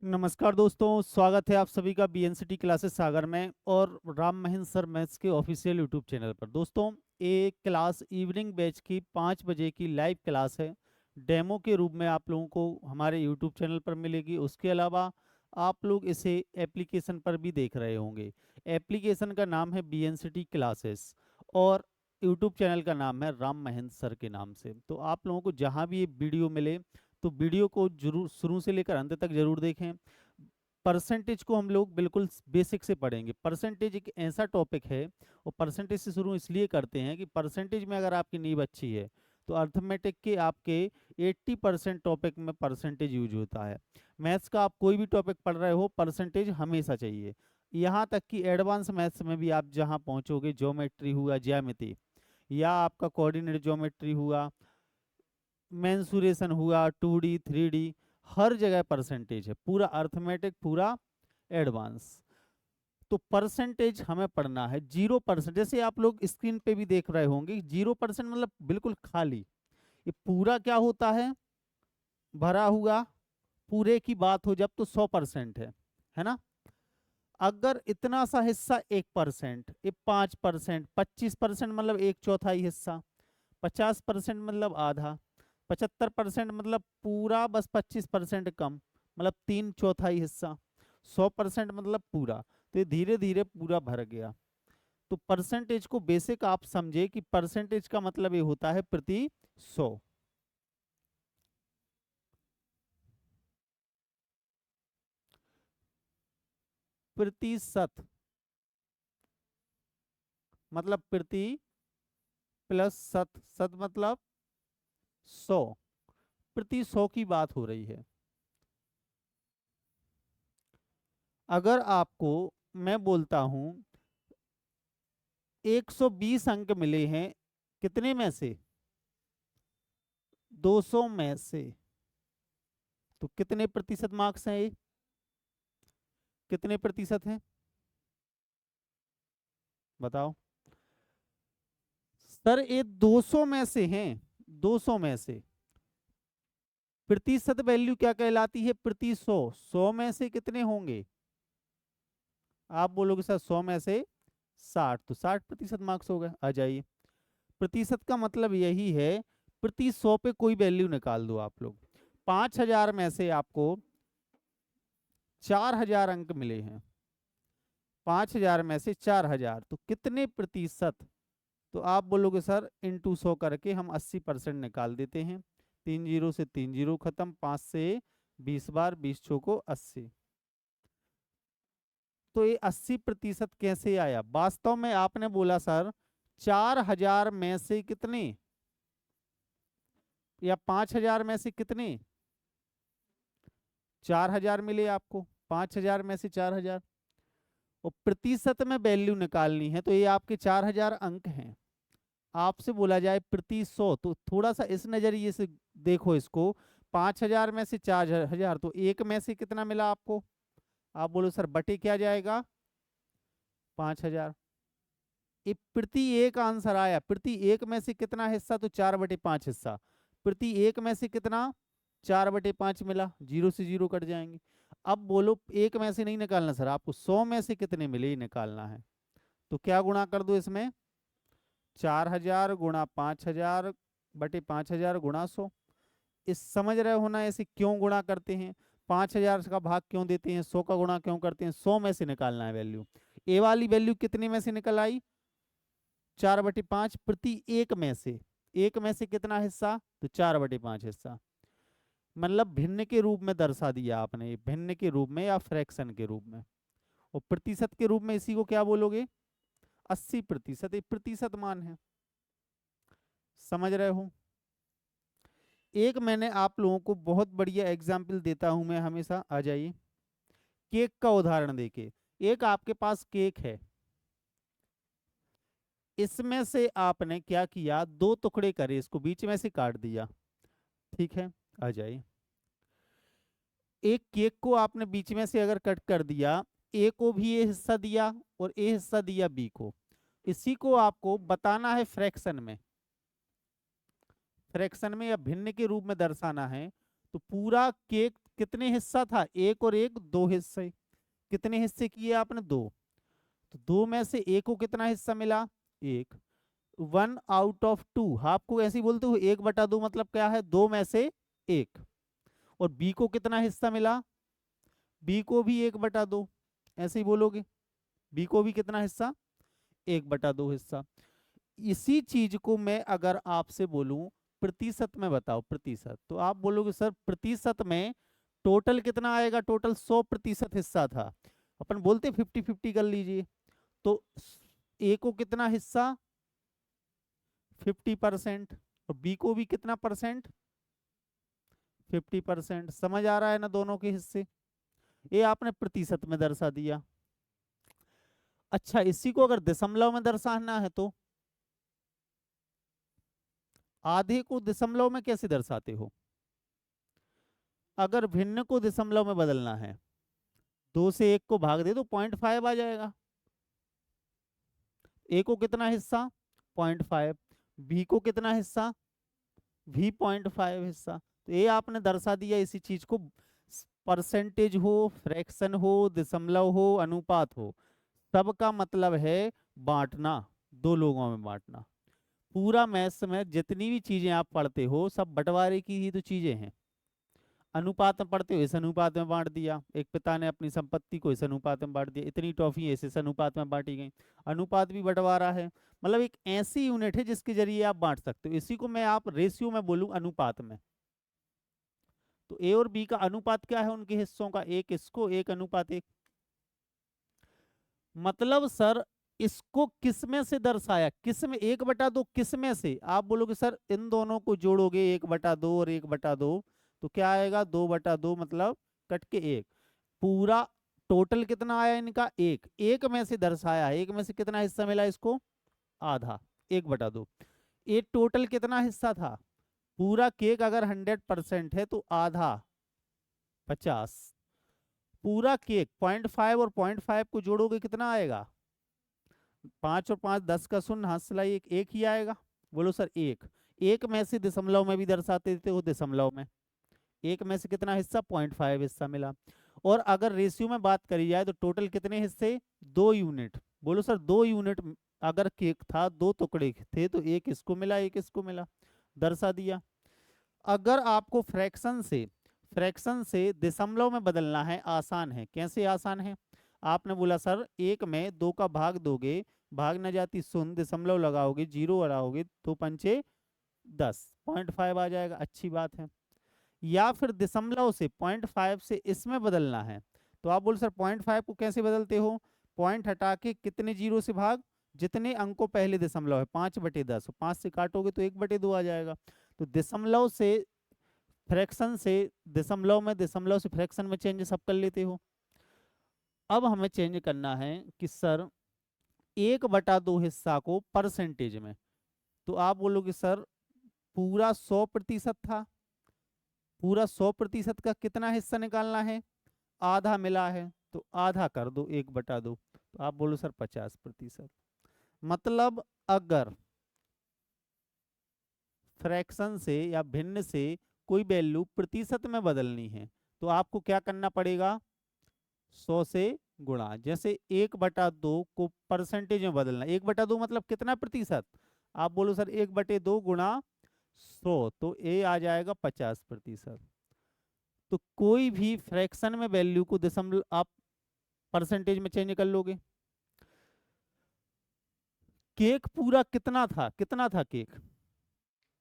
नमस्कार दोस्तों, स्वागत है आप सभी का बीएनसीटी क्लासेस सागर में और राम महेंद्र सर मैथ्स के ऑफिशियल यूट्यूब चैनल पर। दोस्तों, एक क्लास इवनिंग बैच की 5 बजे की लाइव क्लास है। डेमो के रूप में आप लोगों को हमारे यूट्यूब चैनल पर मिलेगी। उसके अलावा आप लोग इसे एप्लीकेशन पर भी देख रहे होंगे। एप्लीकेशन का नाम है बीएनसीटी क्लासेस और यूट्यूब चैनल का नाम है राम महेंद्र सर के नाम से। तो आप लोगों को जहाँ भी ये वीडियो मिले तो वीडियो को जरूर शुरू से लेकर अंत तक जरूर देखें। परसेंटेज को हम लोग बिल्कुल बेसिक से पढ़ेंगे। परसेंटेज एक ऐसा टॉपिक है, और परसेंटेज से शुरू इसलिए करते हैं कि परसेंटेज में अगर आपकी नींव अच्छी है तो अर्थमेटिक के आपके 80% टॉपिक में परसेंटेज यूज होता है। मैथ्स का आप कोई भी टॉपिक पढ़ रहे हो, परसेंटेज हमेशा चाहिए। यहाँ तक कि एडवांस मैथ्स में भी आप जहाँ पहुँचोगे, ज्योमेट्री हुआ, ज्यामिति, या आपका कोऑर्डिनेट ज्योमेट्री हुआ, मेंसुरेशन हुआ, 2D 3D, हर जगह परसेंटेज है। पूरा अर्थमेटिक, पूरा एडवांस। तो परसेंटेज हमें पढ़ना है। 0%, जैसे आप लोग स्क्रीन पे भी देख रहे होंगे, 0% मतलब बिल्कुल खाली। ये पूरा क्या होता है? भरा हुआ। पूरे की बात हो जब तो 100% है ना। अगर इतना सा हिस्सा 1%, ये 5%, 25% मतलब एक चौथाई हिस्सा, 50% मतलब आधा, 75% मतलब पूरा, बस 25% कम मतलब तीन चौथाई हिस्सा, 100% मतलब पूरा। तो ये धीरे धीरे पूरा भर गया। तो परसेंटेज को बेसिक आप समझे कि परसेंटेज का मतलब ये होता है प्रति 100। प्रतिशत मतलब प्रति प्लस शत, शत मतलब 100। प्रति 100 की बात हो रही है। अगर आपको मैं बोलता हूं 120 अंक मिले हैं, कितने में से? 200 में से। तो कितने प्रतिशत मार्क्स हैं ये? कितने प्रतिशत हैं बताओ। सर ये 200 में से हैं। 200 में से प्रतिशत वैल्यू क्या कहलाती है? प्रति 100। 100 में से कितने होंगे? आप बोलोगे सर 100 में से 60, तो 60% मार्क्स हो गए। आ जाइए, प्रतिशत का मतलब यही है, प्रति 100 पे कोई वैल्यू निकाल दो आप लोग। 5000 में से आपको 4000 अंक मिले हैं। 5000 में से 4000, तो कितने प्रतिशत? तो आप बोलोगे सर इंटू 100 करके हम 80% निकाल देते हैं। 3 जीरो से 3 जीरो खत्म, 5 से 20 बार, 20 चौको 80। तो ये 80% कैसे आया? वास्तव में आपने बोला सर 4000 में से कितने, या 5000 में से कितने? 4000 मिले आपको। 5000 में से 4000, और प्रतिशत में वैल्यू निकालनी है, तो ये आपके 4000 अंक हैं। आपसे बोला जाए प्रति 100, तो थोड़ा सा इस नजरिए से देखो इसको। 5000 में से 4000, तो एक में से कितना मिला आपको? आप बोलो सर बटे क्या जाएगा? 5000। ये प्रति एक आंसर आया। प्रति एक में से कितना हिस्सा? तो 4/5 हिस्सा। प्रति एक में से कितना? 4/5 मिला। जीरो से जीरो कट जाएंगे। अब बोलो एक में से नहीं निकालना सर, आपको 100 में से कितने मिले ही निकालना है। तो क्या गुणा कर दो इसमें? 4000 गुणा 5000/5000 गुणा 100। इस समझ रहे हो ना ऐसे क्यों गुणा करते हैं? 5000 का भाग क्यों देते हैं? 100 का गुणा क्यों करते हैं? 100 में से निकालना है वैल्यू। ए वाली वैल्यू कितने में से निकल आई? 4/5 प्रति एक में से। एक में से कितना हिस्सा? तो 4/5 हिस्सा। मतलब भिन्न के रूप में दर्शा दिया आपने, भिन्न के रूप में या फ्रैक्शन के रूप में। और प्रतिशत के रूप में इसी को क्या बोलोगे? 80%। एक प्रतिशत मान है। समझ रहे हो? एक मैंने आप लोगों को बहुत बढ़िया एग्जाम्पल देता हूं मैं हमेशा। आ जाइए, केक का उदाहरण देके। एक आपके पास केक है, इसमें से आपने क्या किया? दो टुकड़े करे, इसको बीच में से काट दिया। ठीक है, आ जाइए। एक केक को आपने बीच में से अगर कट कर दिया, ए को भी ये हिस्सा दिया और ए हिस्सा दिया बी को। इसी को आपको बताना है फ्रैक्शन में। फ्रैक्शन में या भिन्न के रूप में दर्शाना है, तो पूरा केक कितने हिस्सा था, एक और एक, दो हिस्से। कितने हिस्से किए आपने, दो। तो दो में से ए को कितना हिस्सा मिला, एक। 1/2, हाफ को ऐसे ही बोलते हो, 1/2 मतलब क्या है, दो में से एक। और बी को कितना हिस्सा मिला, बी को भी 1/2, ऐसे ही बोलोगे। बी को भी कितना हिस्सा, 1/2 हिस्सा। इसी चीज को मैं अगर आपसे बोलूं प्रतिशत में बताओ, प्रतिशत, तो आप बोलोगे सर प्रतिशत में टोटल कितना आएगा, टोटल 100% हिस्सा था। अपन बोलते 50-50 कर लीजिए। तो ए को कितना हिस्सा, 50%, और बी को भी कितना परसेंट, 50%। समझ आ रहा है ना दोनों के हिस्से, ये आपने प्रतिशत में दर्शा दिया। अच्छा, इसी को अगर दशमलव में दर्शाना है तो आधे को दशमलव में कैसे दर्शाते हो, अगर भिन्न को दशमलव में बदलना है, 2 से 1 को भाग दे तो 0.5 आ जाएगा। ए को कितना हिस्सा, 0.5, बी को कितना हिस्सा, भी 0.5 हिस्सा। तो ये आपने दर्शा दिया इसी चीज को, परसेंटेज हो, फ्रैक्शन हो, दशमलव हो, अनुपात हो, सबका मतलब है बांटना, दो लोगों में बांटना। पूरा मैथ्स में जितनी भी चीजें आप पढ़ते हो सब बंटवारे की ही तो चीजें हैं। अनुपात में पढ़ते हो, इस अनुपात में बांट दिया, एक पिता ने अपनी संपत्ति को इस अनुपात में बांट दिया, इतनी टॉफी इस अनुपात में बांटी गई। अनुपात भी बंटवारा है, मतलब एक ऐसी यूनिट है जिसके जरिए आप बांट सकते हो। इसी को मैं आप रेशियो में बोलूं, अनुपात में। तो ए और बी का अनुपात क्या है, उनके हिस्सों का, एक इसको, एक अनुपात एक। मतलब सर इसको किस में से दर्शाया, किस में, 1/2 किस में से, आप बोलोगे सर इन दोनों को जोड़ोगे 1/2 और 1/2 तो क्या आएगा, 2/2, मतलब कट के एक। पूरा टोटल कितना आया इनका, एक, एक में से दर्शाया, एक में से कितना हिस्सा मिला इसको, आधा, 1/2। ये टोटल कितना हिस्सा था, पूरा केक अगर 100% है तो आधा 50। पूरा केक 0.5 और 0.5 को जोड़ोगे कितना आएगा, 5 और 5 10 का शून्य, हाथ से लाइए, एक ही आएगा। बोलो सर एक। एक में से दशमलव में भी दर्शाते थे वो दशमलव में, एक में से कितना हिस्सा, 0.5 हिस्सा मिला। और अगर रेशियो में बात करी जाए तो टोटल कितने हिस्से, 2 यूनिट। बोलो सर 2 यूनिट अगर केक था, दो टुकड़े थे तो एक इसको मिला, एक इसको मिला, दर्शा दिया। अगर आपको फ्रैक्शन से दशमलव में बदलना है, आसान है। कैसे आसान है, आपने बोला सर एक में 2 का भाग दोगे, भाग न जाती शून्य, दशमलव लगाओगे, जीरो लगाओगे तो पंचे 10, 0.5 आ जाएगा, अच्छी बात है। या फिर दशमलव से 0.5 से इसमें बदलना है तो आप बोल सर 0.5 को कैसे बदलते हो, पॉइंट हटा के कितने जीरो से भाग, जितने अंकों पहले दशमलव है, 5/10, 5 से काटोगे तो 1/2 आ जाएगा। तो दशमलव से फ्रैक्शन से दशमलव में, दशमलव से फ्रैक्शन में चेंज सब कर लेते हो। अब हमें चेंज करना है कि सर 1/2 हिस्सा को परसेंटेज में, तो आप बोलोगे सर पूरा 100% था, पूरा 100% का कितना हिस्सा निकालना है, आधा मिला है तो आधा कर दो, 1/2, तो आप बोलो सर 50%। मतलब अगर फ्रैक्शन से या भिन्न से कोई वैल्यू प्रतिशत में बदलनी है तो आपको क्या करना पड़ेगा, 100 से गुणा। जैसे 1/2 को परसेंटेज में बदलना, 1/2 मतलब कितना प्रतिशत, आप बोलो सर 1/2 गुणा 100, तो ए आ जाएगा 50%। तो कोई भी फ्रैक्शन में वैल्यू को दशमलव आप परसेंटेज में चेंज कर लोगे। केक पूरा कितना था, कितना था केक,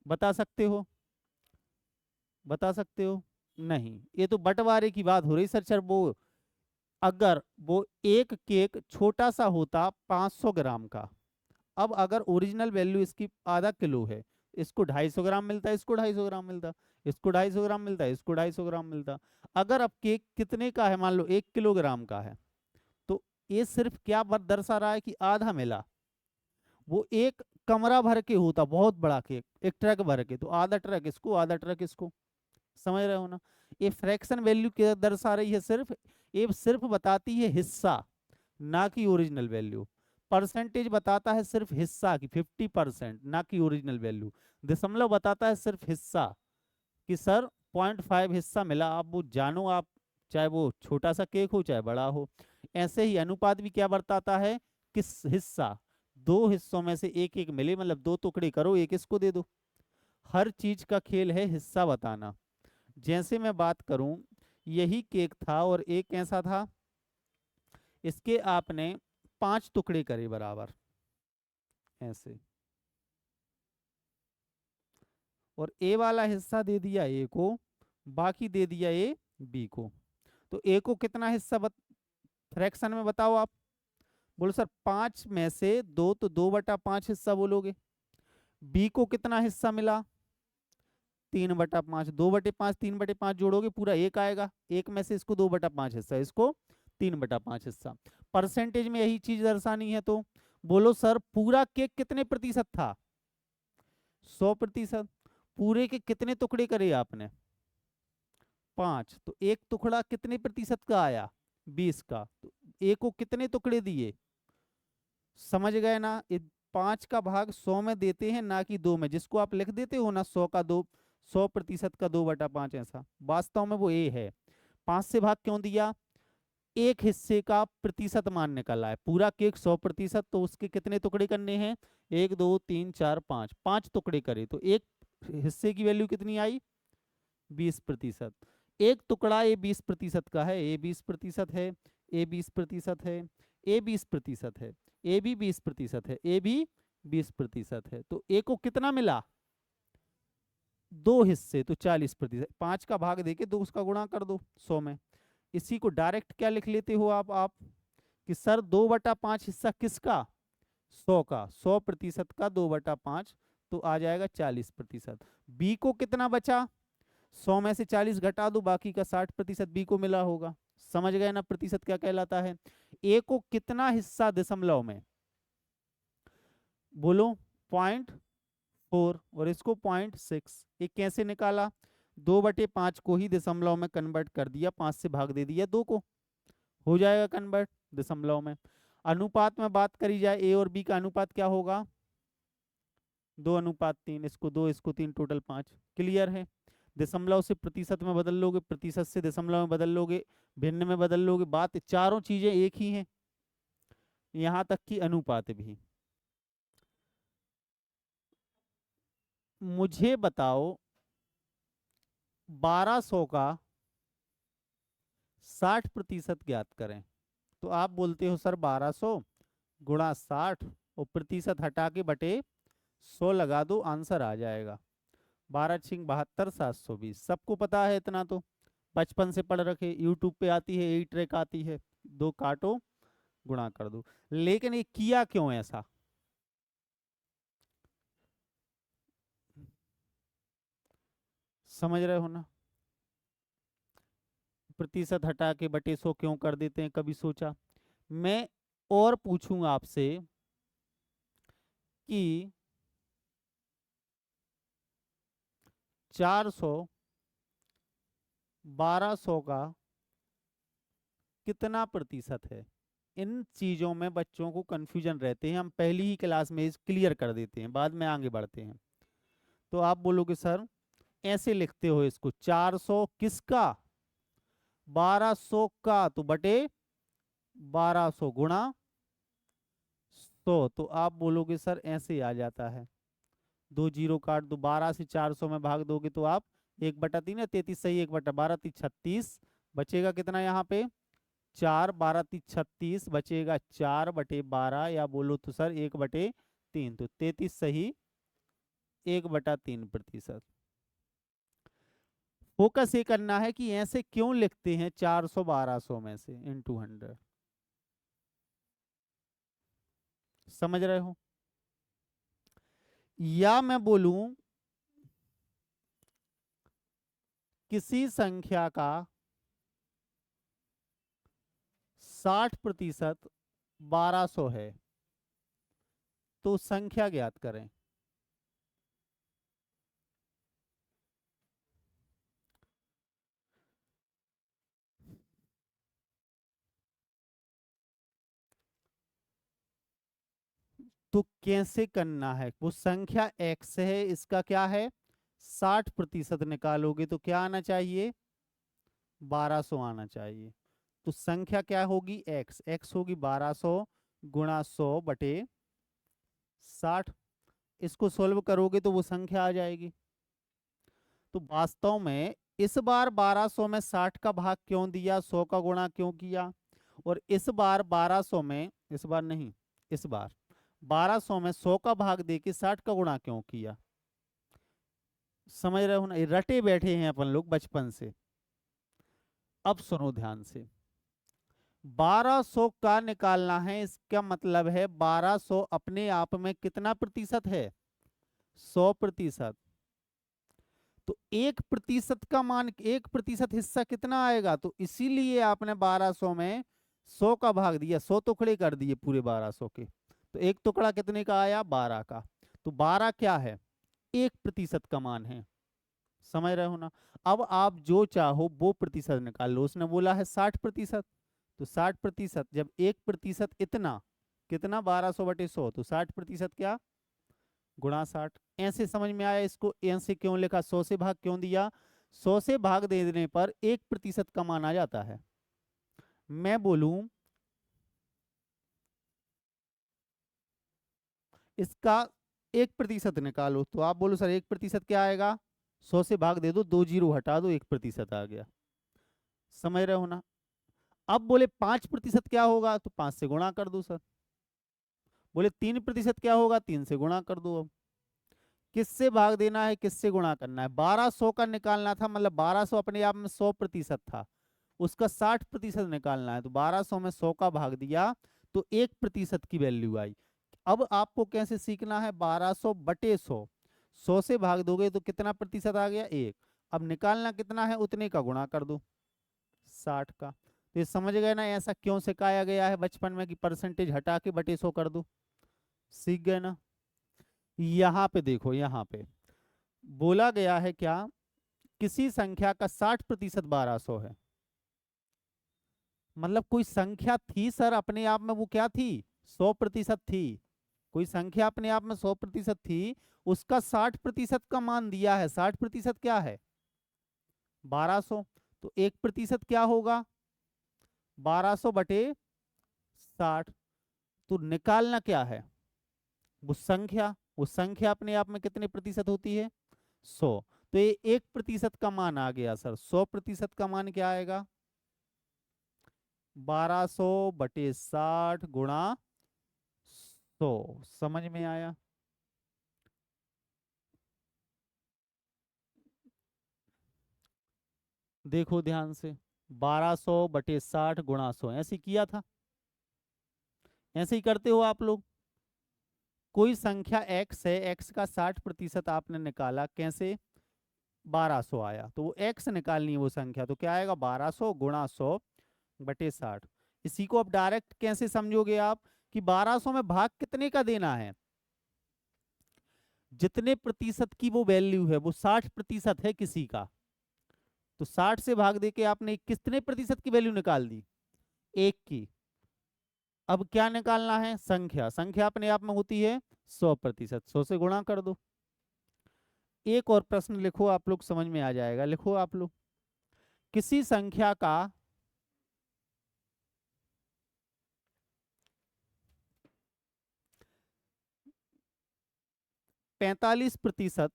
बता सकते हो, बता सकते हो, नहीं, ये तो बंटवारे की बात हो रही सर वो अगर वो एक केक छोटा सा होता 500 ग्राम का, अब अगर ओरिजिनल वैल्यू इसकी आधा किलो है, इसको 250 ग्राम मिलता है, इसको 250 ग्राम मिलता, इसको 250 ग्राम मिलता है, इसको 250 ग्राम मिलता। अगर अब केक कितने का है, मान लो 1 किलोग्राम का है, तो ये सिर्फ क्या दर्शा रहा है कि आधा मिला। वो एक कमरा भर के होता बहुत बड़ा केक, एक ट्रक भर के, तो आधा ट्रक इसको, आधा ट्रक इसको, समझ रहे हो ना। ये फ्रैक्शन वैल्यू क्या दर्शा रही है, सिर्फ ये सिर्फ बताती है हिस्सा, ना कि ओरिजिनल वैल्यू। परसेंटेज बताता है सिर्फ हिस्सा की 50%, ना कि ओरिजिनल वैल्यू। दशमलव बताता है सिर्फ हिस्सा कि सर 0.5 हिस्सा मिला। आप वो जानो, आप चाहे वो छोटा सा केक हो चाहे बड़ा हो। ऐसे ही अनुपात भी क्या बताता है, किस हिस्सा, दो हिस्सों में से एक एक मिले, मतलब दो टुकड़े करो, एक इसको दे दो। हर चीज का खेल है हिस्सा बताना। जैसे मैं बात करूं, यही केक था और एक कैसा था, इसके आपने 5 टुकड़े करे बराबर ऐसे, और ए वाला हिस्सा दे दिया ए को, बाकी दे दिया ए बी को। तो ए को कितना हिस्सा फ्रैक्शन में बताओ आप। बोलो सर 5 में से 2, तो 2/5 हिस्सा बोलोगे। बी को कितना हिस्सा मिला, 3/5। 2/5 3/5 जोड़ोगे पूरा एक आएगा, एक में से इसको 2/5 हिस्सा, इसको 3/5 हिस्सा। परसेंटेज में यही चीज दर्शानी है। तो बोलो सर पूरा केक कितने प्रतिशत था, 100%। पूरे के कितने टुकड़े करे आपने, 5। तो एक टुकड़ा कितने प्रतिशत का आया, 20 का। तो ए को कितने टुकड़े दिए, समझ गए ना। 5 का भाग 100 में देते हैं, ना कि 2 में, जिसको आप लिख देते हो ना 100 का 2, 100% का 2/5 ऐसा। वास्तव में वो ए है। 5 से भाग क्यों दिया, एक हिस्से का प्रतिशत मान निकला है। पूरा केक 100%, तो उसके कितने टुकड़े करने हैं, 1 2 3 4 5, 5 टुकड़े करे तो एक हिस्से की वैल्यू कितनी आई, 20%। एक टुकड़ा ए 20% का है, ए 20% है, ए 20% है, ए 20% है, ए भी 20% है, ए भी 20% है। तो ए को कितना मिला, 2 हिस्से, तो 40%। 5 का भाग देके 2 उसका गुणा कर दो 100 में। इसी को डायरेक्ट क्या लिख लेते हो आप कि सर 2/5 हिस्सा किसका, 100 का, 100% का 2/5, तो आ जाएगा 40%। बी को कितना बचा, 100 में से 40 घटा दो, बाकी का 60% बी को मिला होगा। समझ गए ना प्रतिशत क्या कहलाता है। ए को कितना हिस्सा दशमलव में, बोलो 0.4, और इसको 0.6। ये कैसे निकाला, 2/5 को ही दशमलव में कन्वर्ट कर दिया, 5 से भाग दे दिया 2 को, हो जाएगा कन्वर्ट दशमलव में। अनुपात में बात करी जाए, ए और बी का अनुपात क्या होगा, 2:3। इसको 2 इसको 3, टोटल 5। क्लियर है। दशमलव से प्रतिशत में बदल लोगे, प्रतिशत से दशमलव में बदल लोगे, भिन्न में बदल लोगे, बात चारों चीजें एक ही हैं, यहां तक कि अनुपात भी। मुझे बताओ 1200 का 60% ज्ञात करें। तो आप बोलते हो सर 1200 गुणा 60 और प्रतिशत हटा के बटे 100 लगा दो, आंसर आ जाएगा 12×6 = 72, 720। सबको पता है इतना, तो बचपन से पढ़ रखे, यूट्यूब पे आती है, यही ट्रिक आती है, 2 काटो गुणा कर दो। लेकिन ये किया क्यों ऐसा, समझ रहे हो ना। प्रतिशत हटा के बटे 100 क्यों कर देते हैं, कभी सोचा। मैं और पूछूंगा आपसे कि 400 1200 का कितना प्रतिशत है। इन चीजों में बच्चों को कंफ्यूजन रहते हैं, हम पहली ही क्लास में क्लियर कर देते हैं, बाद में आगे बढ़ते हैं। तो आप बोलोगे सर ऐसे लिखते हो इसको, 400 किसका, 1200 का, तो बटे 1200 गुणा 100। तो आप बोलोगे सर ऐसे आ जाता है, 2 जीरो काट दो, 12 से 400 में भाग दोगे तो आप 1/3 है, 33 सही, 1/12 3 36, बचेगा कितना यहाँ पे 4, 12 3 36, बचेगा 4/12, या बोलो तो सर 1/3, तो 33 सही, 1/3%। फोकस ये करना है कि ऐसे क्यों लिखते हैं 400 1200 में से इंटू 100, समझ रहे हो। या मैं बोलूं किसी संख्या का 60% 1200 है, तो संख्या ज्ञात करें। तो कैसे करना है, वो संख्या x है, इसका क्या है 60% निकालोगे तो क्या आना चाहिए, 1200 आना चाहिए। तो संख्या क्या होगी, एक्स, एक्स होगी 1200 गुणा 100/60। इसको सोल्व करोगे तो वो संख्या आ जाएगी। तो वास्तव में इस बार 1200 में 60 का भाग क्यों दिया, 100 का गुणा क्यों किया, और इस बार 1200 में, इस बार नहीं, इस बार 1200 में 100 का भाग देके 60 का गुणा क्यों किया। समझ रहे हो ना, ये रटे बैठे हैं अपन लोग बचपन से। अब सुनो ध्यान से, 1200 का निकालना है, इसका मतलब है 1200 अपने आप में कितना प्रतिशत है, 100%। तो 1% का मान, 1% हिस्सा कितना आएगा, तो इसीलिए आपने 1200 में 100 का भाग दिया, 100 टुकड़े कर दिए पूरे 1200 के। तो एक टुकड़ा कितने का आया, 12 का। तो 12 क्या है, 1% का मान है। समझ रहे हो ना। अब आप जो चाहो वो प्रतिशत निकाल लो। उसने बोला है 60%, तो 60% जब 1% इतना, कितना 1200/100, तो 60% क्या, गुणा 60। ऐसे समझ में आया इसको, ऐसे क्यों लिखा, 100 से भाग क्यों दिया, 100 से भाग दे देने पर 1% का मान आ जाता है। मैं बोलूं इसका 1% निकालो, तो आप बोलो सर 1% क्या आएगा, 100 से भाग दे दो, 2 जीरो हटा दो, 1% आ गया। समझ रहे हो ना। अब बोले 5% क्या होगा, तो 5 से गुणा कर दो सर। बोले 3% क्या होगा, 3 से गुणा कर दो। अब किससे भाग देना है, किससे गुणा करना है, 1200 का निकालना था, मतलब 1200 अपने आप में 100% था, उसका 60% निकालना है। तो 1200 में 100 का भाग दिया तो 1% की वैल्यू आई। अब आपको कैसे सीखना है, 1200/100, 100 से भाग दोगे तो कितना प्रतिशत आ गया, 1। अब निकालना कितना है, उतने का गुणा कर दो, 60 का। तो ये समझ गए ना, ऐसा क्यों सिखाया गया है बचपन में कि परसेंटेज हटा के बटे 100 कर दो। सीख गए ना। यहाँ पे देखो, यहाँ पे बोला गया है क्या, किसी संख्या का 60% 1200 है। मतलब कोई संख्या थी सर अपने आप में, वो क्या थी, 100% थी। कोई संख्या अपने आप में 100% थी, उसका 60% का मान दिया है। 60% क्या है, 1200। तो 1% क्या होगा, 1200/60। तो निकालना क्या है, वो संख्या अपने आप में कितने प्रतिशत होती है, 100। तो ये 1% का मान आ गया सर। 100% का मान क्या आएगा, 1200/60 गुणा 100। समझ में आया। देखो ध्यान से, 1200/60 गुणा 100 ऐसे किया था, ऐसे ही करते हो आप लोग। कोई संख्या x है, x का 60% आपने निकाला, कैसे, 1200 आया, तो वो x निकालनी है वो संख्या, तो क्या आएगा, 1200 गुणा 100/60। इसी को अब डायरेक्ट कैसे समझोगे आप, कि 1200 में भाग कितने का देना है, जितने प्रतिशत की वो वैल्यू है, वो 60% है किसी का, तो 60 से भाग देके आपने कितने प्रतिशत की वैल्यू निकाल दी, 1 की। अब क्या निकालना है, संख्या, संख्या अपने आप में होती है 100%, 100 से गुणा कर दो। एक और प्रश्न लिखो आप लोग, समझ में आ जाएगा, लिखो आप लोग, किसी संख्या का 45%,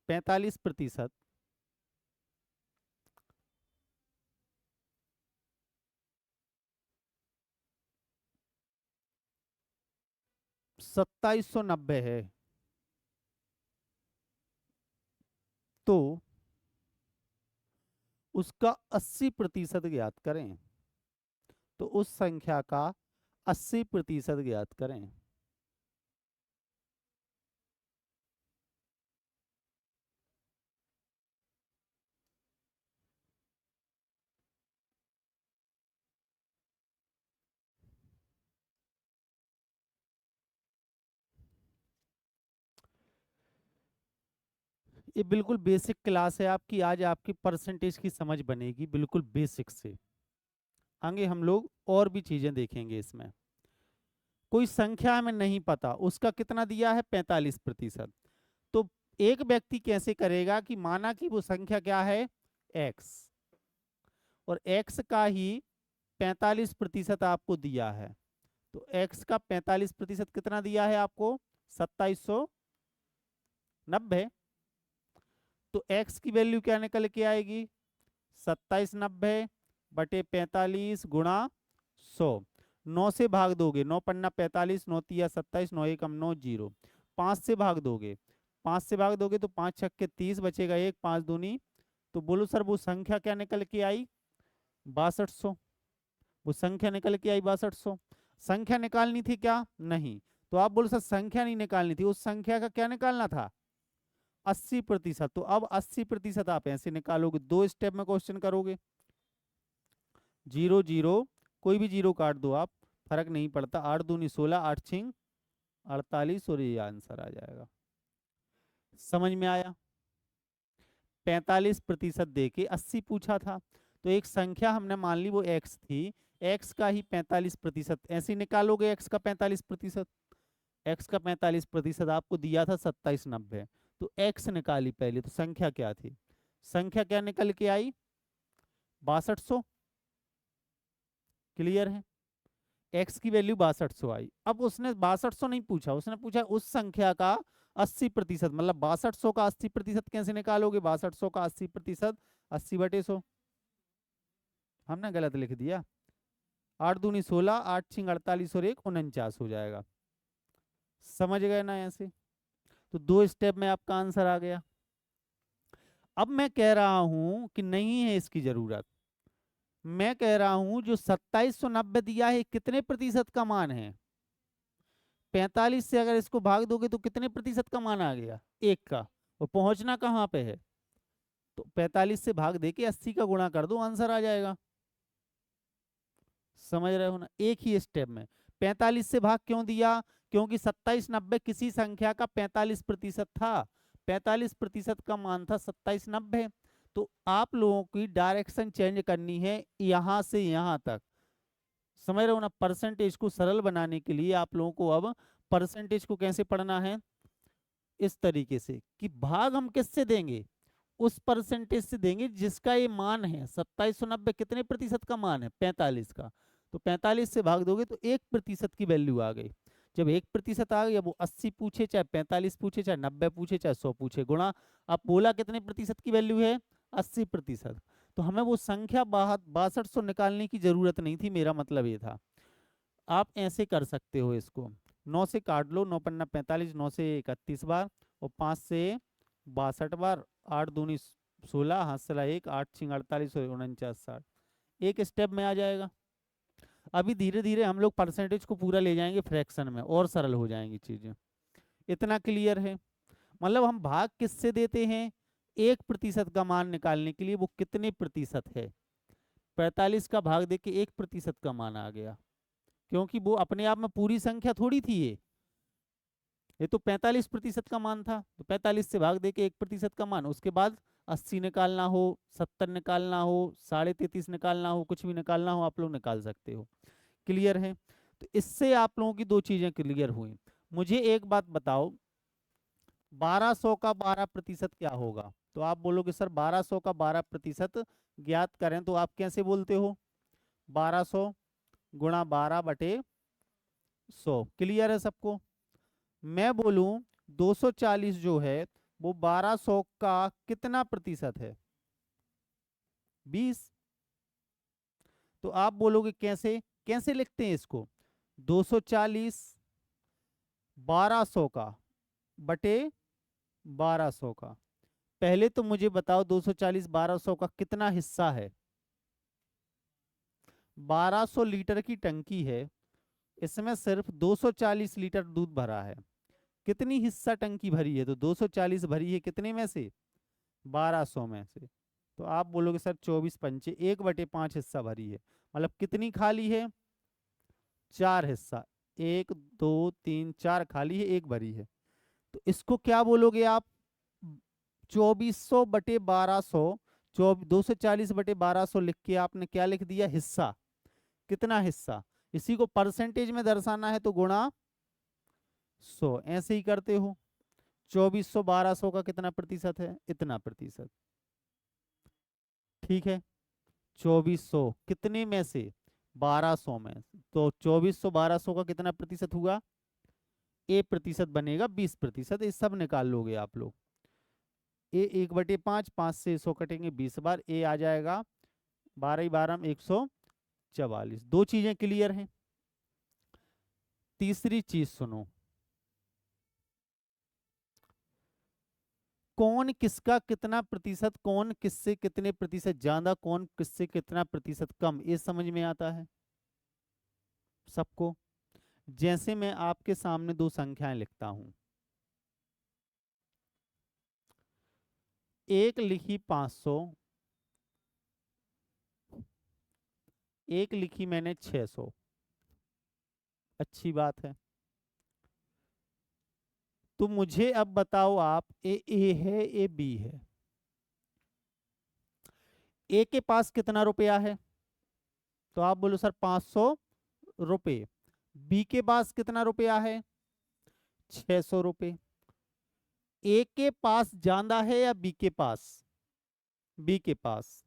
45% 2790 है, तो उसका 80% ज्ञात करें। तो उस संख्या का 80% ज्ञात करें। ये बिल्कुल बेसिक क्लास है आपकी, आज आपकी परसेंटेज की समझ बनेगी बिल्कुल बेसिक से। आगे हम लोग और भी चीजें देखेंगे इसमें। कोई संख्या हमें नहीं पता, उसका कितना दिया है 45%। तो एक व्यक्ति कैसे करेगा कि माना कि वो संख्या क्या है x, और x का ही 45% आपको दिया है। तो x का 45% कितना दिया है आपको 2790। तो x की वैल्यू क्या निकल के आएगी 2790 बटे 45 गुणा 100। 9 से भाग दोगे, 9 पन्ना 45, 9 तिया 27, 9 एकम 9, 0। 5 से भाग दोगे, 5 से भाग दोगे तो 5 छक्के 30 बचेगा, 1 5 दूनी। तो बोलो सर वो संख्या क्या निकल के आई 6200। वो संख्या निकल के आई 6200। संख्या निकालनी थी क्या नहीं, तो आप बोलो सर संख्या नहीं निकालनी थी, उस संख्या का क्या निकालना था 80%। तो अब 80% आप ऐसे निकालोगे, 2 स्टेप में क्वेश्चन करोगे। 0 0 कोई भी 0 काट दो आप, फर्क नहीं पड़ता। 8 दूनी 16, 8 छिंग 48 और ये आंसर आ जाएगा। समझ में आया। 45% देके 80 पूछा था, तो एक संख्या हमने मान ली वो x थी, x का ही 45%। ऐसे निकालोगे x का 45%। x का 45% आपको दिया था 2790। तो x निकाली पहले, तो संख्या क्या थी, संख्या क्या निकल के आई 6200। क्लियर है। x की वैल्यू 6200 आई। अब उसने 6200 नहीं पूछा, उसने पूछा उस संख्या का 80%। मतलब 6200 का 80% कैसे निकालोगे, 6200 का 80%, 80/100। हमने गलत लिख दिया। 8 दूनी 16, 8 छिंग 48 और 1 49 हो जाएगा। समझ गए ना ऐसे। तो 2 स्टेप में आपका आंसर आ गया। अब मैं कह रहा हूं कि नहीं है इसकी जरूरत। मैं कह रहा हूं जो 2790 दिया है कितने प्रतिशत का मान है 45 से अगर इसको भाग दोगे तो कितने प्रतिशत का मान आ गया 1 का। और पहुंचना कहां पे है, तो 45 से भाग दे के 80 का गुणा कर दो, आंसर आ जाएगा। समझ रहे हो ना, एक ही स्टेप में। 45 से भाग क्यों दिया, क्योंकि 2790 किसी संख्या का 45% था। 45% का मान था 2790। तो आप लोगों की डायरेक्शन चेंज करनी है यहां से यहां तक। समझ रहे हो ना, परसेंटेज को सरल बनाने के लिए आप लोगों को अब परसेंटेज को कैसे पढ़ना है, इस तरीके से कि भाग हम किससे देंगे, उस परसेंटेज से देंगे जिसका ये मान है 2790। कितने प्रतिशत का मान है 45 का। तो 45 से भाग दोगे तो 1% की वैल्यू आ गई। जब 1% आ गई, अब वो 80 पूछे चाहे 45 पूछे चाहे 90 पूछे चाहे 100 पूछे, गुणा। अब बोला कितने प्रतिशत की वैल्यू है 80%। तो हमें वो संख्या 6200 निकालने की जरूरत नहीं थी, मेरा मतलब ये था। आप ऐसे कर सकते हो इसको, 9 से काट लो, 9 पन्ना 45, 9 से 31 बार और 5 से 62 बार, 8 दूनी 16, हाथ से 1, 8 छिंग 48 और 49 60। एक स्टेप में आ जाएगा। अभी धीरे धीरे हम लोग परसेंटेज को पूरा ले जाएंगे फ्रैक्शन में, और सरल हो जाएंगी चीजें। इतना क्लियर है। मतलब हम भाग किससे देते हैं 1% का मान निकालने के लिए, वो कितने प्रतिशत है। 45 का भाग दे के 1% का मान आ गया, क्योंकि वो अपने आप में पूरी संख्या थोड़ी थी ये तो 45% का मान था। तो 45 से भाग दे के 1% का मान, उसके बाद 80 निकालना हो, 70 निकालना हो, 33.5 निकालना हो, कुछ भी निकालना हो आप लोग निकाल सकते हो। क्लियर है। तो इससे आप लोगों की 2 चीजें क्लियर हुई। मुझे एक बात बताओ, 1200 का 12% क्या होगा। तो आप बोलोगे सर 1200 का 12% ज्ञात करें, तो आप कैसे बोलते हो 1200 गुणा 12/100। क्लियर है सबको। मैं बोलूं 240 जो है वो 1200 का कितना प्रतिशत है 20। तो आप बोलोगे कैसे, कैसे लिखते हैं इसको 240 1200 का बटे 1200 का। पहले तो मुझे बताओ 240 1200 का कितना हिस्सा है। 1200 लीटर की टंकी है, इसमें सिर्फ 240 लीटर दूध भरा है। कितनी हिस्सा टंकी भरी है, तो 240 भरी है कितने में से 1200 में से। तो आप बोलोगे सर 24 पंचे 1/5 हिस्सा भरी है। मतलब कितनी खाली है 4 हिस्सा, 1 2 3 4 खाली है, 1 भरी है। तो इसको क्या बोलोगे आप 2400/1200। 240/1200 लिख के आपने क्या लिख दिया हिस्सा। कितना हिस्सा, इसी को परसेंटेज में दर्शाना है तो गुणा 100, ऐसे ही करते हो। 2400 1200 का कितना प्रतिशत है? इतना प्रतिशत। ठीक है, 2400 कितने में से? 1200 में। तो 2400 1200 का कितना प्रतिशत हुआ? ए प्रतिशत बनेगा 20%। ये सब निकाल लोगे आप लोग। ए 1/5, 5 से 100 कटेंगे 20 बार, ए आ जाएगा 12 12 में 144। दो चीजें क्लियर हैं। तीसरी चीज सुनो, कौन किसका कितना प्रतिशत, कौन किससे कितने प्रतिशत ज्यादा, कौन किससे कितना प्रतिशत कम, ये समझ में आता है सबको? जैसे मैं आपके सामने दो संख्याएं लिखता हूं, एक लिखी 500, एक लिखी मैंने 600। अच्छी बात है। तो मुझे अब बताओ आप, ए है ए बी है, ए के पास कितना रुपया है? तो आप बोलो सर 500 रुपये। बी के पास कितना रुपया है? 600 रुपये। ए के पास ज्यादा है या बी के पास? बी के पास।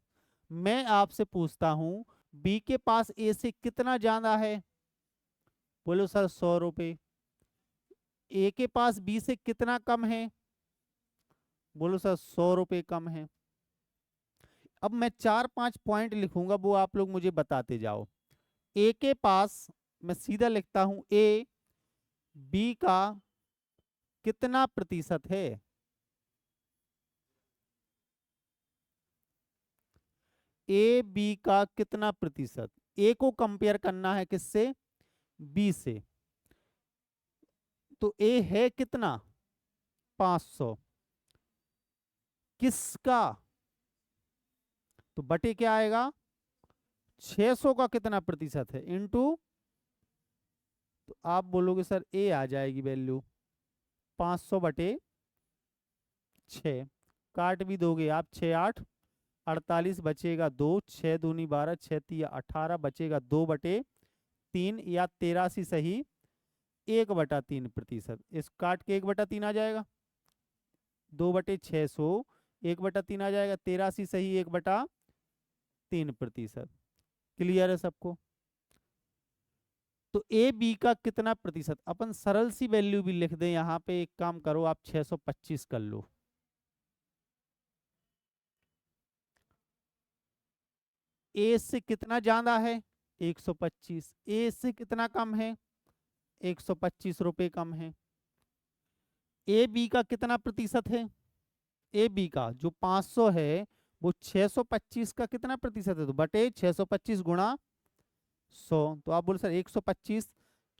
मैं आपसे पूछता हूं, बी के पास ए से कितना ज्यादा है? बोलो सर 100 रुपये। ए के पास बी से कितना कम है? बोलो सर 100 रुपये कम है। अब मैं 4-5 पॉइंट लिखूंगा, वो आप लोग मुझे बताते जाओ। ए के पास, मैं सीधा लिखता हूं, ए बी का कितना प्रतिशत है? ए बी का कितना प्रतिशत? ए को कंपेयर करना है किससे? बी से। तो ए है कितना? 500। किसका? तो बटे क्या आएगा? 600 का कितना प्रतिशत है इनटू, तो आप बोलोगे सर ए आ जाएगी वैल्यू 500 बटे 6। काट भी दोगे आप, 6 8 48 बचेगा 2, 6 दूनी 12, 6 तिया 18, बचेगा 2 बटे 3 या 83 सही 1/3%। इस काट के 1/3 आ जाएगा, 2/600 1/3 आ जाएगा, 83 सही 1/3%। क्लियर है सबको? तो ए बी का कितना प्रतिशत, अपन सरल सी वैल्यू भी लिख दें यहाँ पे। एक काम करो आप, 625 कर लो। ए से कितना ज्यादा है? 125। ए से कितना कम है? 125 रुपए कम है। ए बी का कितना प्रतिशत है? ए बी का जो 500 है वो 625 का कितना प्रतिशत है? तो बटे 625 गुणा 100। तो आप बोलो सर 125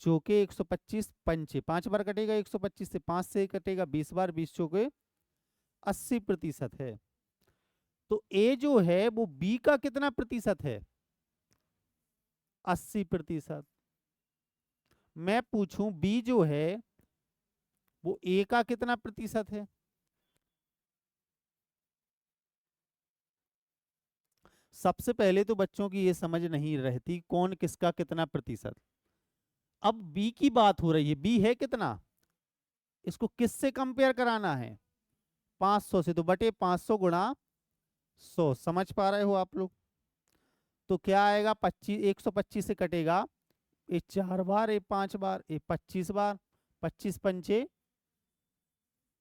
चौके 125 पंचे 5 बार कटेगा, 125 से 5 से कटेगा 20 बार, 20 चौके 80% है। तो ए जो है वो बी का कितना प्रतिशत है? 80%। मैं पूछूं बी जो है वो ए का कितना प्रतिशत है? सबसे पहले तो बच्चों की ये समझ नहीं रहती कौन किसका कितना प्रतिशत। अब बी की बात हो रही है, बी है कितना, इसको किससे कंपेयर कराना है? 500 से। तो बटे 500 गुणा 100। समझ पा रहे हो आप लोग? तो क्या आएगा? 25, 125 से कटेगा, ये 4 बार, ये 5 बार, ये 25 बार, 25 पंचे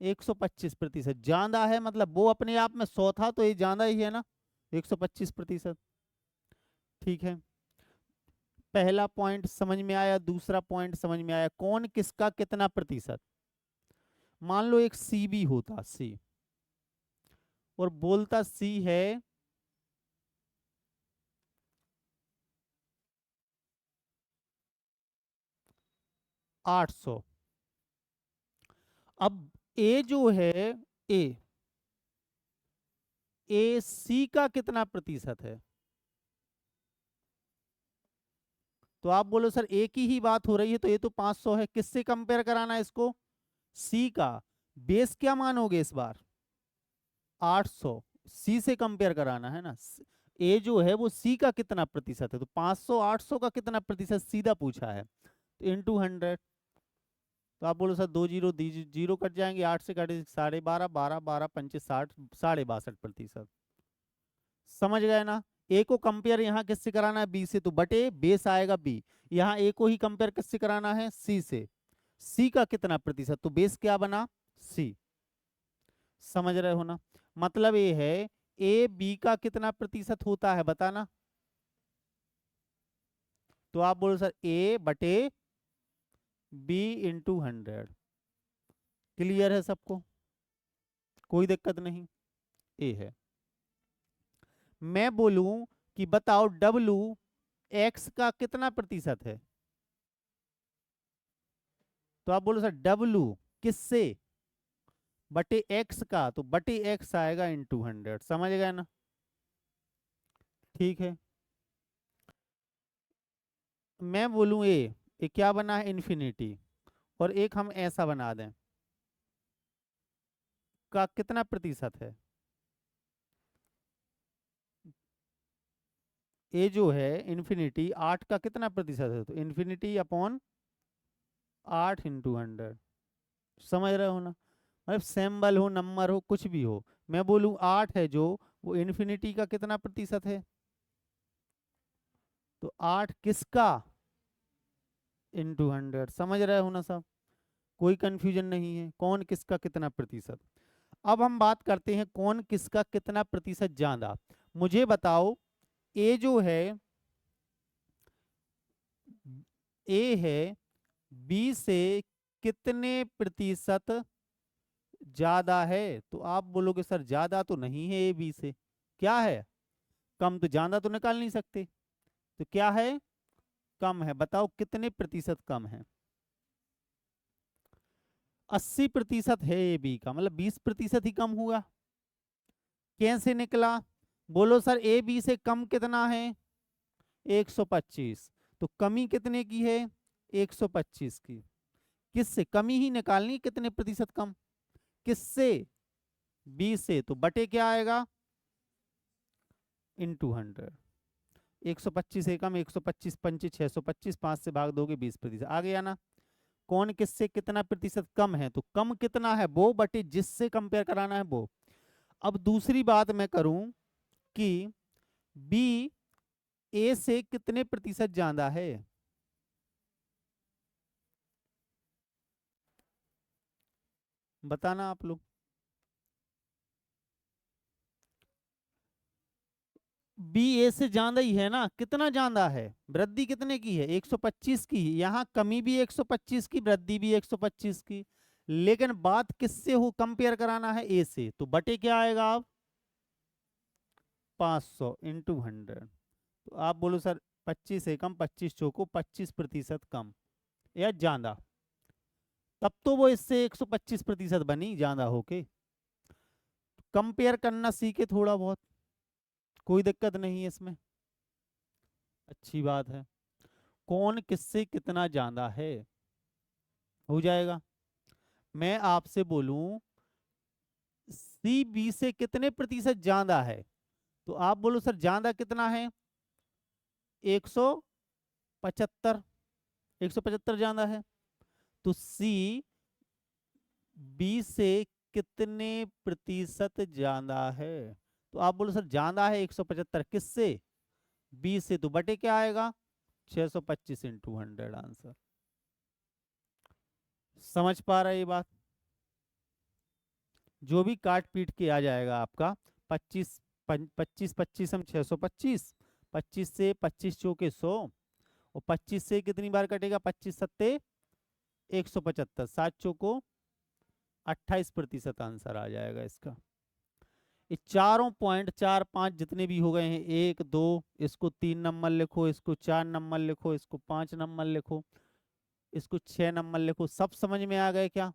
125%। ज्यादा है मतलब वो अपने आप में 100 था, तो ये ज्यादा ही है ना, 125%। ठीक है, पहला पॉइंट समझ में आया। दूसरा पॉइंट समझ में आया, कौन किसका कितना प्रतिशत। मान लो एक सी बी होता, सी, और बोलता सी है 800। अब ए जो है, ए ए सी का कितना प्रतिशत है? तो आप बोलो सर ए की ही बात हो रही है, तो ये तो 500 है, किससे कंपेयर कराना है इसको? सी का। बेस क्या मानोगे इस बार? 800। सी से कंपेयर कराना है ना। ए जो है वो सी का कितना प्रतिशत है, तो 500 800 का कितना प्रतिशत सीधा पूछा है, तो इंटू 100। तो आप बोलो सर 2 जीरो जीरो कट जाएंगे, 8 से कटे 12.5, 12 12 पंचे 60, 62.5%। समझ गए ना। ए को कंपेयर यहाँ किससे कराना है, बी से, तो बटे बेस आएगा बी। यहाँ ए को ही कंपेयर किससे कराना है, सी से। सी का कितना प्रतिशत, तो बेस क्या बना, सी। समझ रहे हो ना। मतलब ये है ए बी का कितना प्रतिशत होता है बताना। तो आप बोलो सर ए बटे बी इंटू 100। क्लियर है सबको, कोई दिक्कत नहीं। ए है। मैं बोलूं कि बताओ डब्लू एक्स का कितना प्रतिशत है, तो आप बोलो सर डब्लू किससे, बटे एक्स का, तो बटे एक्स आएगा इंटू 100। समझ गए ना। ठीक है। मैं बोलूं ए, ये क्या बना है, इन्फिनिटी, और एक हम ऐसा बना दें, का कितना प्रतिशत है, ए जो है इन्फिनिटी 8 का कितना प्रतिशत है, तो इन्फिनिटी अपॉन 8 इंटू 100। समझ रहे हो ना। मतलब सिंबल हो, नंबर हो, कुछ भी हो, मैं बोलूं 8 है जो, वो इन्फिनिटी का कितना प्रतिशत है, तो 8 किसका, इंटू 100। समझ रहे हो ना सब, कोई कंफ्यूजन नहीं है, कौन किसका कितना प्रतिशत। अब हम बात करते हैं कौन किसका कितना प्रतिशत ज्यादा। मुझे बताओ ए जो है, ए है बी से कितने प्रतिशत ज्यादा है, तो आप बोलोगे सर ज्यादा तो नहीं है ए बी से, क्या है, कम, तो ज्यादा तो निकाल नहीं सकते, तो क्या है, कम है। बताओ कितने प्रतिशत कम है, 80% है ए बी का, मतलब 20% ही कम हुआ। कैसे निकला, बोलो सर ए बी से कम कितना है, 125, तो कमी कितने की है, 125 की। किससे कमी ही निकालनी, कितने प्रतिशत कम, किससे, बी से, तो बटे क्या आएगा, इंटू 100। 125 एकम, 125 पंचे 625, 5 से भाग दोगे 20%, आ गया ना। कौन किससे कितना प्रतिशत कम है, तो कम कितना है वो बटे जिससे कंपेयर कराना है वो। अब दूसरी बात मैं करूं कि बी ए से कितने प्रतिशत ज्यादा है, बताना आप लोग। बी ए से ज्यादा ही है ना, कितना ज्यादा है, वृद्धि कितने की है, 125 की। यहाँ कमी भी 125 की, वृद्धि भी 125 की, लेकिन बात किससे हो, कंपेयर कराना है ए से, तो बटे क्या आएगा आप, 500 इंटू 100। तो आप बोलो सर 25 एकम, 25 चौको 25% कम या ज्यादा, तब तो वो इससे 125% बनी ज्यादा होके। कंपेयर करना सीखे थोड़ा बहुत, कोई दिक्कत नहीं है इसमें, अच्छी बात है। कौन किससे कितना ज्यादा है, हो जाएगा। मैं आपसे बोलूं सी बी से कितने प्रतिशत ज्यादा है, तो आप बोलो सर ज्यादा कितना है, 175, 175 ज्यादा है। तो सी बी से कितने प्रतिशत ज्यादा है, तो आप बोलो सर ज्यादा है 175 किससे, बी से, तो बटे क्या आएगा, 625 इंटू 100 आंसर। समझ पा रहे ये बात, जो भी काट पीट के आ जाएगा आपका, 25 25 25 हम 625, 25 से 25 चौके 100, और 25 से कितनी बार कटेगा, 25 सत्ते 175, 7 चौको 28% आंसर आ जाएगा इसका। ये चारों पॉइंट 4 5 जितने भी हो गए हैं, 1 2, इसको 3 नंबर लिखो, इसको 4 नंबर लिखो, इसको 5 नंबर लिखो, इसको 6 नंबर लिखो, सब समझ में आ गए क्या।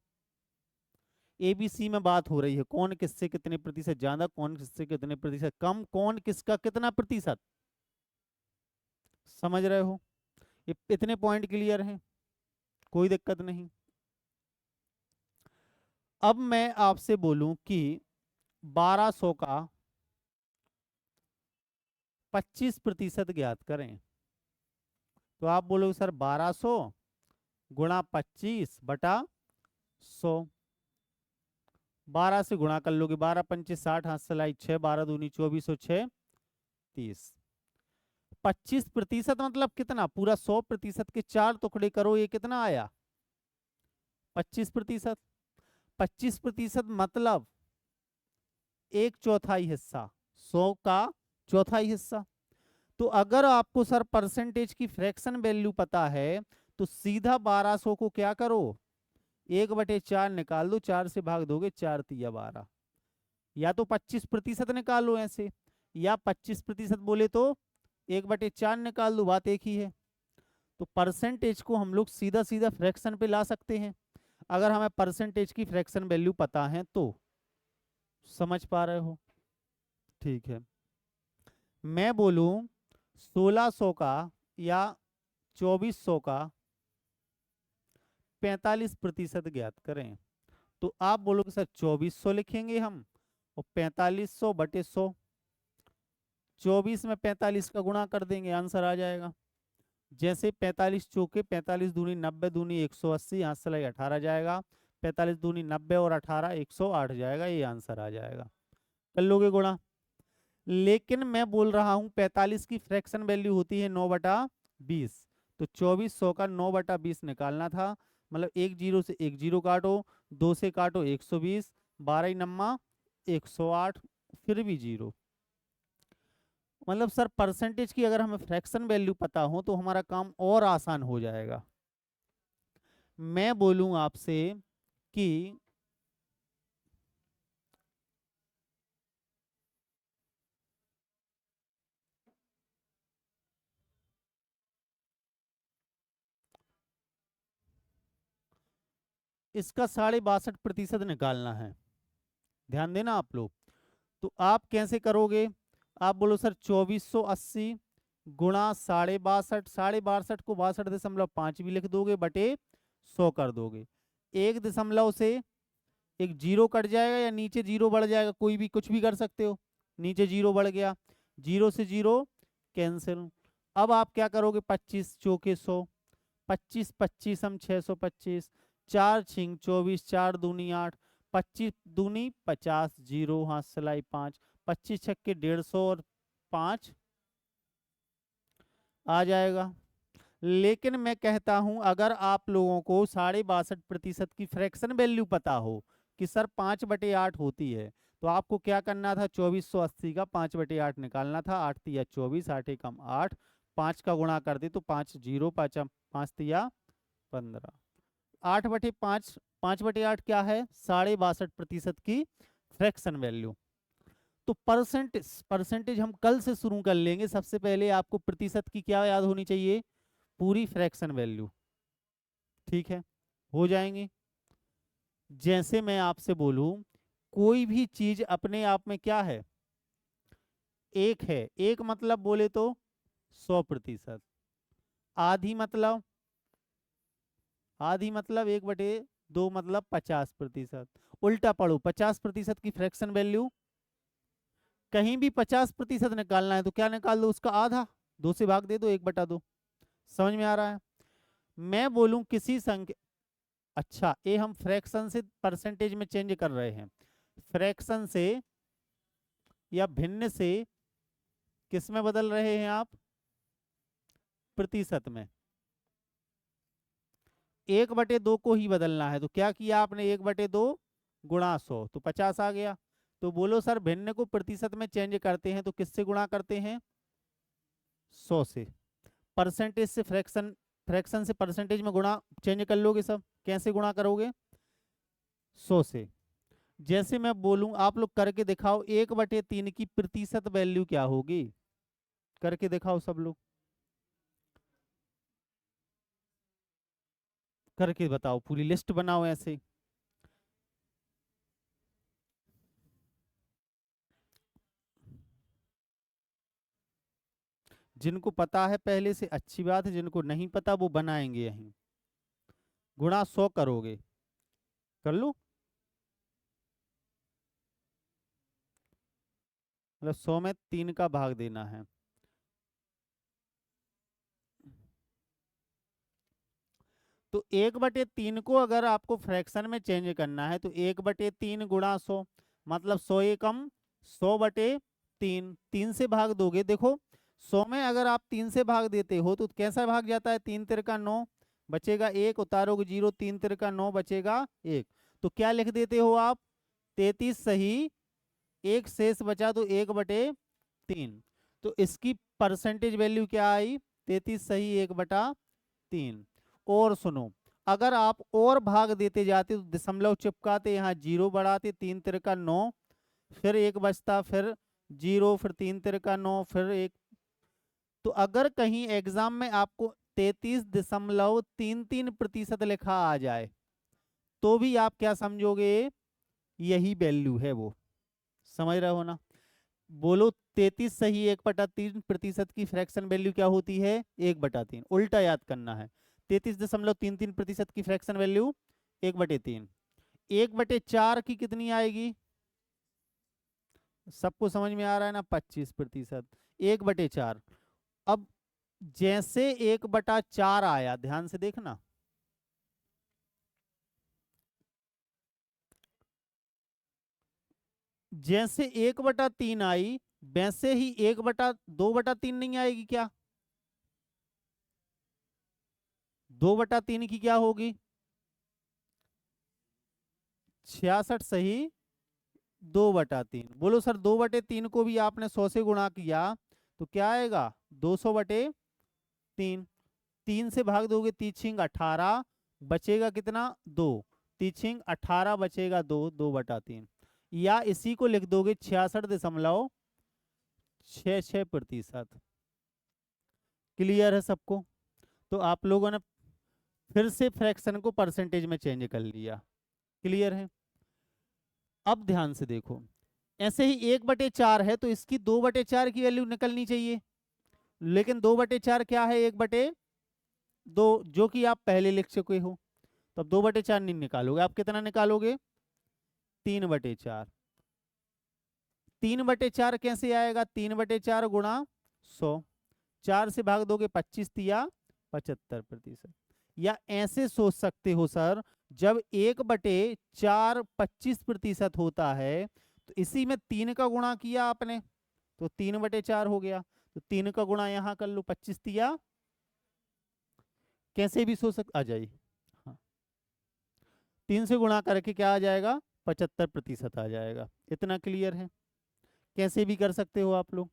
एबीसी में बात हो रही है कौन किससे कितने प्रतिशत ज्यादा, कौन किससे कितने प्रतिशत कम, कौन किसका कितना प्रतिशत। समझ रहे हो, ये इतने पॉइंट क्लियर हैं, कोई दिक्कत नहीं। अब मैं आपसे बोलूं कि 1200 का 25% ज्ञात करें। तो आप बोलोगे सर 1200 गुणा 25 बटा 100। 12 से गुणा कर लोगे, 12 पंचे 60, हाथ सलाई 6, 12 दूनी 24 और 6 30। 25% मतलब कितना? पूरा 100% के 4 टुकड़े करो, ये कितना आया? 25%। 25% मतलब 1/4 हिस्सा, 100 का चौथाई हिस्सा। तो अगर आपको सर परसेंटेज की फ्रैक्शन वैल्यू पता है तो सीधा 1200 को क्या करो, 1/4 निकाल दो, 4 से भाग दोगे, 4 तिया 12। या तो 25% निकालो ऐसे, या 25% बोले तो 1/4 निकाल दो, बात एक ही है। तो परसेंटेज को हम लोग सीधा सीधा फ्रैक्शन पे ला सकते हैं अगर हमें परसेंटेज की फ्रैक्शन वैल्यू पता है तो। समझ पा रहे हो? ठीक है, मैं बोलूं 1600 का या 2400 का 45% ज्ञात करें। तो आप बोलोगे सर 2400 लिखेंगे हम, और 4500 बटे 100, 24 में 45 का गुणा कर देंगे, आंसर आ जाएगा। जैसे 45 चौके 45 दूनी 90 दूनी 180, यहाँ से 18 जाएगा, 45 दूनी 90 और 18 108 जाएगा, ये आंसर आ जाएगा। कर लोगे गुणा। लेकिन मैं बोल रहा हूं 45 की फ्रैक्शन वैल्यू होती है 9/20। तो 2400 का 9/20 निकालना था, मतलब एक जीरो से एक जीरो काटो, 2 से काटो 120, 12 नम्मा 108, फिर भी जीरो। मतलब सर परसेंटेज की अगर हमें फ्रैक्शन वैल्यू पता हो तो हमारा काम और आसान हो जाएगा। मैं बोलूं आपसे कि इसका 62.5% निकालना है, ध्यान देना आप लोग। तो आप कैसे करोगे? आप बोलो सर 2480 गुणा 62.5, 62.5 को 62.5 भी लिख दोगे, बटे 100 कर दोगे। 1 दशमलव से एक जीरो कट जाएगा या नीचे जीरो बढ़ जाएगा, कोई भी कुछ भी कर सकते हो। नीचे जीरो बढ़ गया, जीरो से जीरो कैंसिल। अब आप क्या करोगे? 25 चौके 100, 25 25 हम 625, 4 छिंग 24, 4 दूनी 8, 25 दूनी 50, जीरो हाथ सिलाई 5, 25 छक्के 150 और 5 आ जाएगा। लेकिन मैं कहता हूं अगर आप लोगों को 62.5% की फ्रैक्शन वैल्यू पता हो कि सर 5/8 होती है, तो आपको क्या करना था? 2480 का 5/8 निकालना था। 8 तिया 24, 8 एकम 8, 5 का गुणा कर दे तो 5 जीरो, 5 5 तिया 15। 8/5, 5/8 क्या है? 62.5% की फ्रैक्शन वैल्यू। तो परसेंटेज हम कल से शुरू कर लेंगे। सबसे पहले आपको प्रतिशत की क्या याद होनी चाहिए? पूरी फ्रैक्शन वैल्यू। ठीक है, हो जाएंगे। जैसे मैं आपसे बोलूं कोई भी चीज अपने आप में क्या है? एक है। एक मतलब बोले तो 100%। आधी मतलब, आधी मतलब 1/2 मतलब 50%। उल्टा पढ़ो, 50% की फ्रैक्शन वैल्यू, कहीं भी 50% निकालना है तो क्या निकाल दो? उसका आधा, 2 से भाग दे दो, 1/2। समझ में आ रहा है? मैं बोलूं किसी संख्या, अच्छा ये हम फ्रैक्शन से परसेंटेज में चेंज कर रहे हैं। फ्रैक्शन से या भिन्न से किस में बदल रहे हैं आप? प्रतिशत में। 1/2 को ही बदलना है, तो क्या किया आपने? 1/2 गुणा 100 तो 50 आ गया। तो बोलो सर भिन्न को प्रतिशत में चेंज करते हैं तो किससे गुणा करते हैं? 100 से। परसेंटेज से फ्रैक्शन, फ्रैक्शन से परसेंटेज में गुणा चेंज कर लोगे सब। कैसे गुणा करोगे? 100 से। जैसे मैं बोलूं आप लोग करके दिखाओ, 1/3 की प्रतिशत वैल्यू क्या होगी? करके दिखाओ सब लोग, करके बताओ, पूरी लिस्ट बनाओ ऐसे। जिनको पता है पहले से अच्छी बात है, जिनको नहीं पता वो बनाएंगे यहीं। गुणा 100 करोगे, कर लो। मतलब 100 में 3 का भाग देना है। तो 1/3 को अगर आपको फ्रैक्शन में चेंज करना है तो 1/3 गुणा 100, मतलब 100 एकम 100/3, 3 से भाग दोगे। देखो 100 में अगर आप 3 से भाग देते हो तो कैसा भाग जाता है, 3 तिरका 9, बचेगा 1, उतारोगे 0, 3 तिरका 9, बचेगा 1। तो क्या लिख देते हो आप, 33 सही, 1 शेष बचा तो 1/3। तो इसकी परसेंटेज वैल्यू क्या आई, 33 सही 1/3। और सुनो, अगर आप और भाग देते जाते तो दशमलव चिपकाते, यहाँ 0 बढ़ाते, 3 तिरका 9, फिर 1 बचता, फिर 0, फिर 3 तिरका 9, फिर 1। तो अगर कहीं एग्जाम में आपको 33.33% लिखा आ जाए तो भी आप क्या समझोगे, यही वैल्यू है वो। समझ रहे हो ना? बोलो 33 सही 1/3% की फ्रैक्शन वैल्यू क्या होती है, 1/3। उल्टा याद करना है, 33.33% की फ्रैक्शन वैल्यू 1/3। 1/4 की कितनी आएगी, सबको समझ में आ रहा है ना, 25%। 1/4। अब जैसे 1/4 आया, ध्यान से देखना, जैसे 1/3 आई वैसे ही 2/3 नहीं आएगी क्या, 2/3 की क्या होगी, 66 सही 2/3। बोलो सर 2/3 को भी आपने 100 से गुणा किया तो क्या आएगा, 200/3। 3 से भाग दोगे, तीछिंग 18, बचेगा कितना 2, तीछिंग 18 बचेगा 2, 2/3। या इसी को लिख दोगे 66.66%। क्लियर है सबको? तो आप लोगों ने फिर से फ्रैक्शन को परसेंटेज में चेंज कर लिया। क्लियर है? अब ध्यान से देखो, ऐसे ही 1/4 है तो इसकी 2/4 की वैल्यू निकलनी चाहिए, लेकिन 2/4 क्या है, 1/2, जो कि आप पहले लिख चुके हो। तो अब 2/4 नहीं निकालोगे, आप कितना निकालोगे, 3/4। 3/4 कैसे आएगा, 3/4 गुणा 100, 4 से भाग दोगे, 25 तिया 75%। या ऐसे सोच सकते हो सर, जब 1/4 25% होता है तो इसी में 3 का गुणा किया आपने तो 3/4 हो गया। तो 3 का गुणा यहां कर लो, 25 तिया, कैसे भी सोच आ जाइए, हाँ, 3 से गुणा करके क्या आ जाएगा, 75% आ जाएगा। इतना क्लियर है? कैसे भी कर सकते हो आप लोग।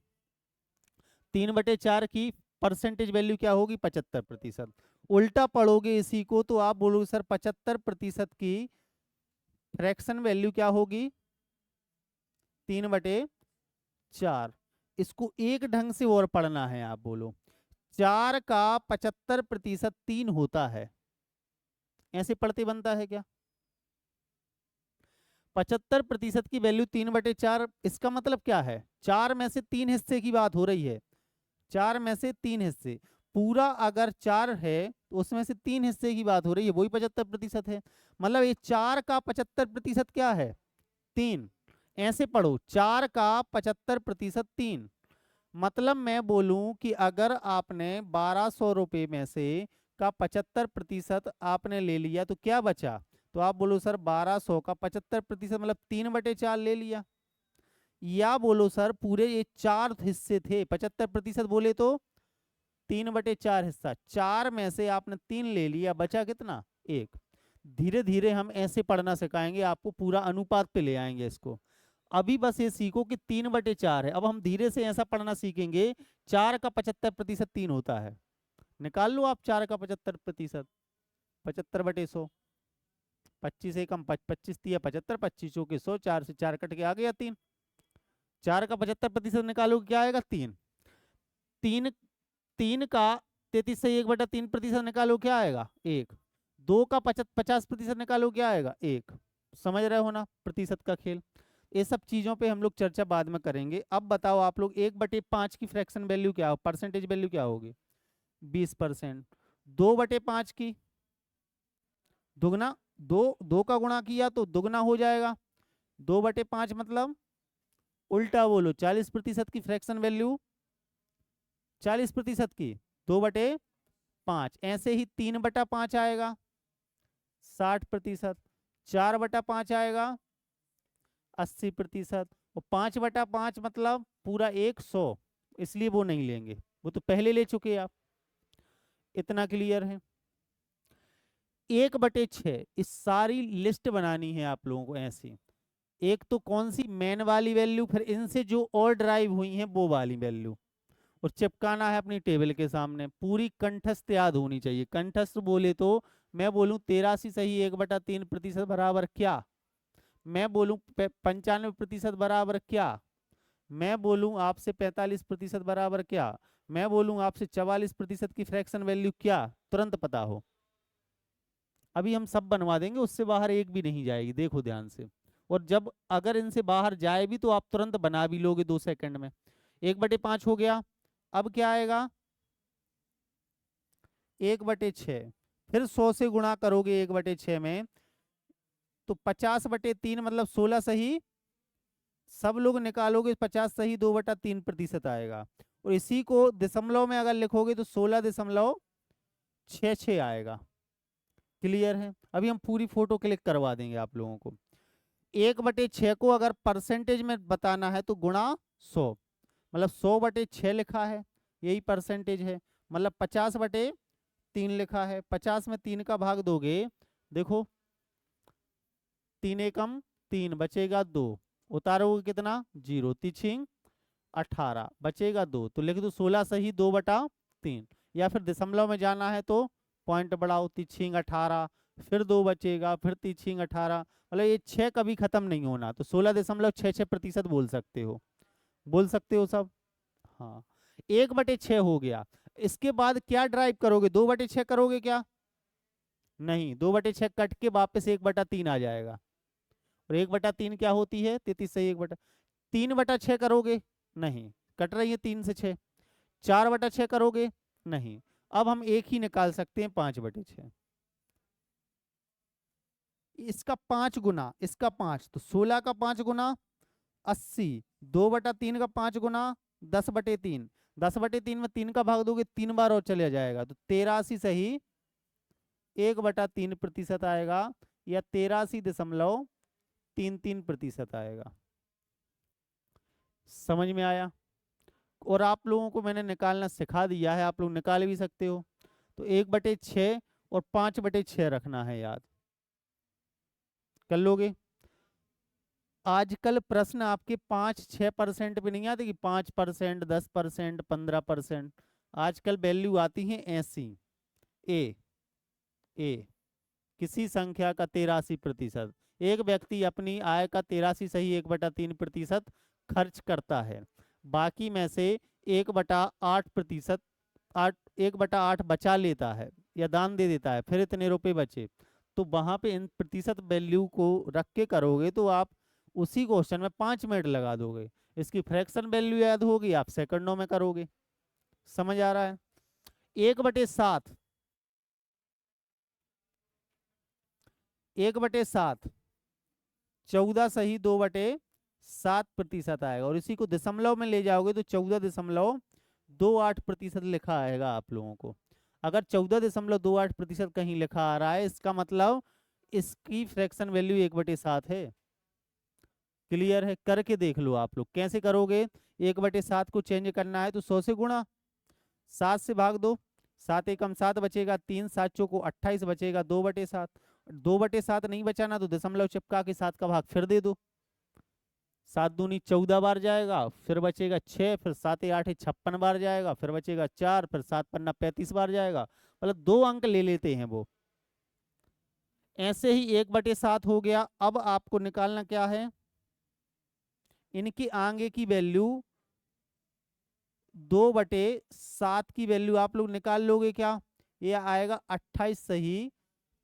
3/4 की परसेंटेज वैल्यू क्या होगी, 75%। उल्टा पढ़ोगे इसी को तो आप बोलोगे सर 75% की फ्रैक्शन वैल्यू क्या होगी, 3/4। इसको एक ढंग से और पढ़ना है, आप बोलो 4 का 75% 3 होता है, ऐसे पढ़ते बनता है क्या, 75% की वैल्यू 3/4। इसका मतलब क्या है, 4 में से 3 हिस्से की बात हो रही है, 4 में से 3 हिस्से, पूरा अगर 4 है तो उसमें से 3 हिस्से की बात हो रही है, वही 75% है। मतलब ये 4 का 75% क्या है, 3। ऐसे पढ़ो, 4 का 75% 3। मतलब मैं बोलूं कि अगर आपने 1200 रुपये में से का 75% आपने ले लिया तो क्या बचा, तो आप बोलो सर 1200 का 75% मतलब 3/4 ले लिया। या बोलो सर पूरे ये 4 हिस्से थे, 75% बोले तो 3/4 हिस्सा, 4 में से आपने 3 ले लिया, बचा कितना, 1। धीरे धीरे हम ऐसे पढ़ना सिखाएंगे आपको, पूरा अनुपात पे ले आएंगे इसको। अभी बस ये सीखो कि 3/4 है, अब हम धीरे से ऐसा पढ़ना सीखेंगे, 4 का 75% 3 होता है। निकाल लो आप 4 का 75%, 75/100, 25 से कम 25 तिया 75, 25 चौके 100, 4 से 4 कट के आ गया 3। 4 का 75% निकालो क्या आएगा, 3। 3 3 का 33 से 1/3% निकालो क्या आएगा, 1। 2 का 50% निकालो क्या आएगा, 1। समझ रहे हो ना प्रतिशत का खेल। ये सब चीजों पे हम लोग चर्चा बाद में करेंगे। अब बताओ आप लोग, 1/5 की फ्रैक्शन वैल्यू क्या हो, परसेंटेज वैल्यू क्या होगी, 20%। 2/5 की दुगना, 2 का गुणा किया तो दुगना हो जाएगा, 2/5 मतलब उल्टा बोलो, 40% की फ्रैक्शन वैल्यू, 40% की 2/5। ऐसे ही 3/5 आएगा, 60%। 4/5 आएगा 80%। और 5/5 मतलब पूरा 100, इसलिए वो नहीं लेंगे, वो तो पहले ले चुके आप। इतना क्लियर है। 1/6 इस सारी लिस्ट बनानी है आप लोगों को ऐसी। एक तो कौन सी, मेन वाली वैल्यू, फिर इनसे जो और ड्राइव हुई हैं वो वाली वैल्यू, और चिपकाना है अपनी टेबल के सामने। पूरी कंठस्थ याद होनी चाहिए। कंठस्थ बोले तो मैं बोलूं 83 सही 1/3% बराबर क्या, मैं बोलूं 95% बराबर क्या, मैं बोलूं आपसे 45% बराबर क्या, मैं बोलूं आपसे 44% की फ्रैक्शन वैल्यू क्या, तुरंत पता हो। अभी हम सब बनवा देंगे, उससे बाहर एक भी नहीं जाएगी, देखो ध्यान से। और जब अगर इनसे बाहर जाए भी तो आप तुरंत बना भी लोगे 2 सेकंड में। 1/5 हो गया। अब क्या आएगा 1/6, फिर 100 से गुणा करोगे 1/6 में, तो 50/3 मतलब 16 सही, सब लोग निकालोगे 50 सही 2/3% आएगा। और इसी को दशमलव में अगर लिखोगे तो 16.66 आएगा। क्लियर है। अभी हम पूरी फोटो क्लिक करवा देंगे आप लोगों को। 1/6 को अगर परसेंटेज में बताना है तो गुणा 100, मतलब 100/6 लिखा है, यही परसेंटेज है। मतलब 50/3 लिखा है, 50 में 3 का भाग दोगे, देखो 3 एकम 3 बचेगा 2, उतारोगे कितना 0, तिछिंग 18 बचेगा 2, तो लिख दो 16 सही 2/3। या फिर दशमलव में जाना है तो पॉइंट बढ़ाओ, तिछिंग 18, फिर 2 बचेगा, फिर तिछिंग 18, मतलब ये 6 कभी खत्म नहीं होना, तो 16.66% बोल सकते हो। बोल सकते हो सब। हाँ, 1/6 हो गया। इसके बाद क्या ड्राइव करोगे, 2/6 करोगे क्या, नहीं, 2/6 कट के वापस 1/3 आ जाएगा। और 1/3 क्या होती है, 33 सही 3/6 करोगे, नहीं, कट रही है 3 से 6। 4/6 करोगे, नहीं। अब हम एक ही निकाल सकते हैं 5/6। इसका 5 गुना, इसका 5, तो 16 का 5 गुना 80, 2/3 का 5 गुना 10/3, 10/3 में 3 का भाग दोगे 3 बार और चले जाएगा, तो 83 सही 1/3% आएगा, या 83.33% आएगा। समझ में आया। और आप लोगों को मैंने निकालना सिखा दिया है, आप लोग निकाल भी सकते हो। तो 1/6 और 5/6 रखना है याद, कर लोगे। आजकल प्रश्न आपके 5-6% पे नहीं आते कि 5%, 10%, 15%। आजकल वैल्यू आती है ऐसी, ए ए किसी संख्या का 83%। एक व्यक्ति अपनी आय का 83 सही 1/3% खर्च करता है, बाकी में से 1/8%, 1/8 बचा लेता है या दान दे देता है, फिर इतने रुपए बचे। तो वहां पे इन प्रतिशत वैल्यू को रख के करोगे तो आप उसी क्वेश्चन में 5 मिनट लगा दोगे। इसकी फ्रैक्शन वैल्यू याद होगी, आप सेकंडों में करोगे। समझ आ रहा है। 1/7, 1/7 14 सही 2/7% आएगा। और इसी को दशमलव में ले जाओगे तो 14.28% लिखा आएगा आप लोगों को। अगर 14.28% कहीं लिखा आ रहा है, इसका मतलब इसकी फ्रैक्शन वैल्यू 1/7 है। क्लियर है। करके देख लो आप लोग कैसे करोगे। 1/7 को चेंज करना है तो 100 से गुणा, 7 से भाग दो, 7 एकम 7 बचेगा, 3 7 चौको 28 बचेगा 2/7। 2/7 नहीं बचाना तो दशमलव चिपका के 7 का भाग फिर दे दो, 7 दूनी 14 बार जाएगा, फिर बचेगा 6, फिर 7 8 56 बार जाएगा, फिर बचेगा 4, फिर 7 पन्ना 35 बार जाएगा, मतलब 2 अंक ले लेते हैं वो। ऐसे ही 1/7 हो गया। अब आपको निकालना क्या है, इनकी आगे की वैल्यू 2/7 की वैल्यू आप लोग निकाल लोगे क्या, ये आएगा 28 सही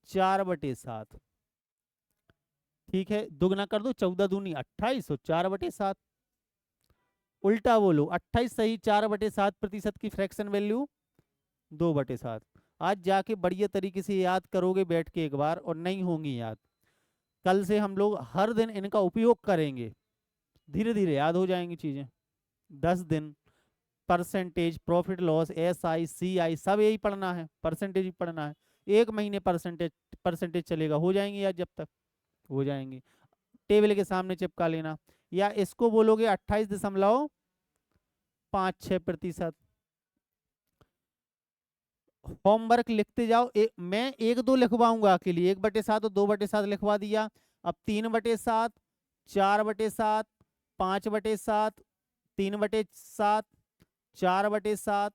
4/7। ठीक है, दुगना कर दो, 14 दूनी 28 और 4/7। उल्टा बोलो, 28 सही 4/7% की फ्रैक्शन वैल्यू 2/7। आज जाके बढ़िया तरीके से याद करोगे बैठ के एक बार, और नहीं होंगी याद। कल से हम लोग हर दिन इनका उपयोग करेंगे, धीरे धीरे याद हो जाएंगी चीजें। 10 दिन percentage, profit loss, SI CI सब यही पढ़ना है, परसेंटेज ही पढ़ना है। 1 महीने परसेंटेज परसेंटेज चलेगा, हो जाएंगे यार, जब तक हो जाएंगे टेबल के सामने चिपका लेना। या इसको बोलोगे 28.56%। होमवर्क लिखते जाओ। मैं 1 2 लिखवाऊंगा अकेले, 1/7 और 2/7 लिखवा दिया। अब 3/7, 4/7, 5/7, 3/7, 4/7,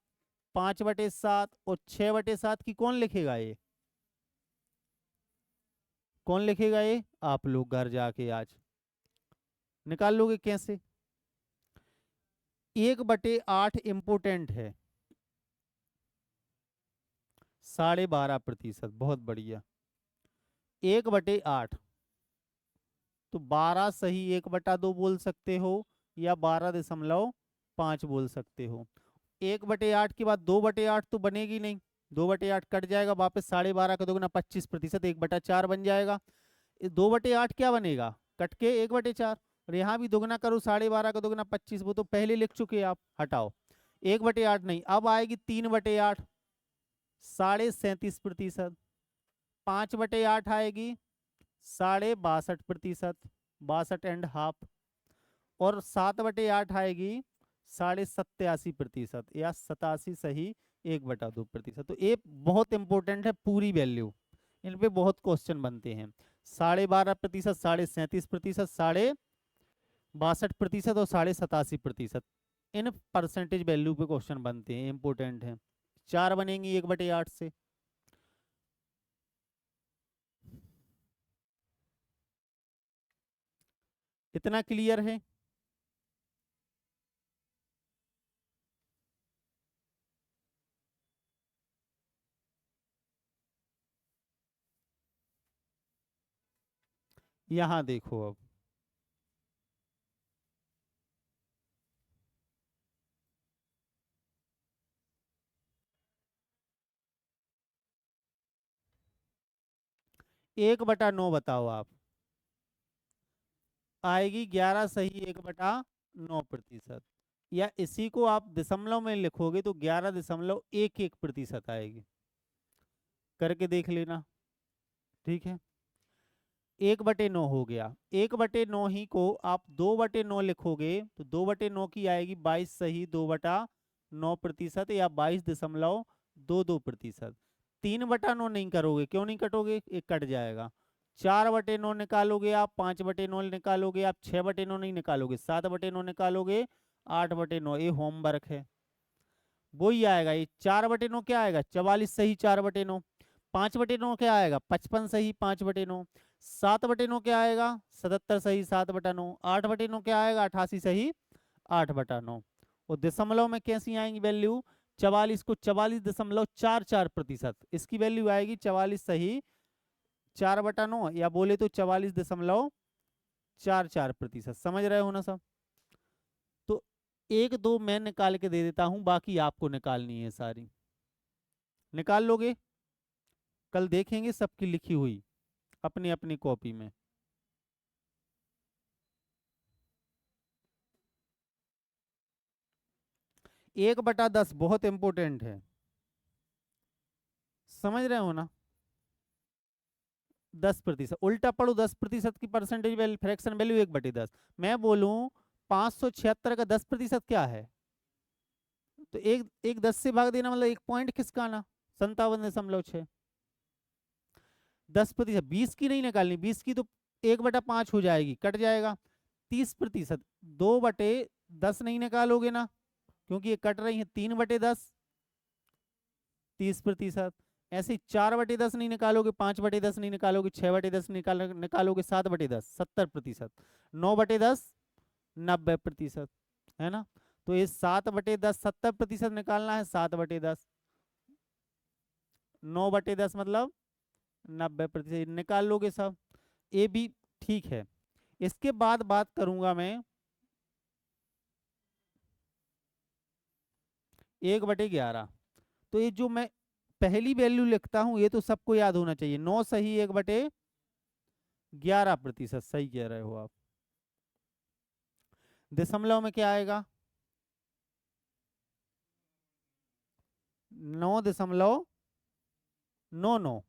5/7 और 6/7 की कौन लिखेगा ये? कौन लिखेगा ये? आप लोग घर जाके आज निकाल लोगे कैसे? 1/8 इम्पोर्टेंट है, 12.5%, बहुत बढ़िया। 1/8 तो 12 सही 1/2 बोल सकते हो, या 12.5 बोल सकते हो। 1/8 के बाद 2/8 तो बनेगी नहीं, 2/8 कट जाएगा, वापस 12.5 का दोगुना 25%, 1/4 बन जाएगा। 2/8 क्या बनेगा? कट के 1/4। और यहाँ भी दोगुना करो, 12.5 का दोगुना 25, वो तो पहले लिख चुके आप, हटाओ। 1/8 नहीं, अब आएगी 3/8, 37.5%। 5/8 आएगी 62.5%, 62.5। और 7/8 आएगी 87.5% या 87 सही 1/2%। तो ये बहुत इंपॉर्टेंट है, पूरी वैल्यू, इन पे बहुत क्वेश्चन बनते हैं। 12.5%, 37.5%, 62.5% और 87.5%, इन परसेंटेज वैल्यू पे क्वेश्चन बनते हैं, इंपॉर्टेंट है। 4 बनेंगी 1/8 से। इतना क्लियर है? यहां देखो अब, एक बटा नौ बताओ आप, आएगी 11 सही 1/9%। या इसी को आप दशमलव में लिखोगे तो 11.11% आएगी, करके देख लेना। ठीक है, 1/9 हो गया। 1/9 ही को आप 2/9 लिखोगे तो 2/9 की आएगी 22 सही 2/9%, या 22.22%। 3/9 नहीं करोगे, क्यों नहीं कटोगे? एक कट जाएगा। 4/9 निकालोगे आप, 5/9 निकालोगे आप, 6/9 नहीं निकालोगे, 7/9 निकालोगे, 8/9। ये होमवर्क है, वही आएगा। ये 4/9 क्या आएगा? 44 सही 4/9। 5/9 क्या आएगा? 55 सही 5/9। 7/9 क्या आएगा? 77 सही 7/9। 8/9 क्या आएगा? 88 सही 8/9। और दशमलव में कैसी आएंगी वैल्यू? 44 को 44.44%, इसकी वैल्यू आएगी 44 सही 4/9, या बोले तो 44.44%। समझ रहे हो ना सब? तो 1 2 मैं निकाल के दे देता हूं, बाकी आपको निकालनी है सारी। निकाल लोगे? कल देखेंगे सबकी लिखी हुई अपनी अपनी कॉपी में। 1/10 बहुत इंपॉर्टेंट है, समझ रहे हो ना? 10%, उल्टा पढ़ो, 10% की परसेंटेज वैल्यू, फ्रैक्शन वैल्यू 1/10। मैं बोलूं 576 का 10% क्या है? तो एक एक 10 से भाग देना, मतलब एक पॉइंट खिसकाना, 57.6। 10%, 20 की नहीं निकालनी, 20 की तो 1/5 हो जाएगी, कट जाएगा। 30%, 2/10 नहीं निकालोगे ना, क्योंकि ये कट रही है। 3/10, 30%। ऐसे ही 4/10 नहीं निकालोगे, 5/10 नहीं निकालोगे, 6/10 निकालोगे, 7/10 70%, 9/10 90%, है ना? तो ये 7/10 70% निकालना है, 7/10 9/10 मतलब 90% निकाल लोगे सब। ये भी ठीक है। इसके बाद बात करूंगा मैं 1/11। तो ये जो मैं पहली वैल्यू लिखता हूं, ये तो सबको याद होना चाहिए, 9 सही 1/11%, सही कह रहे हो आप। दशमलव में क्या आएगा? 9.99।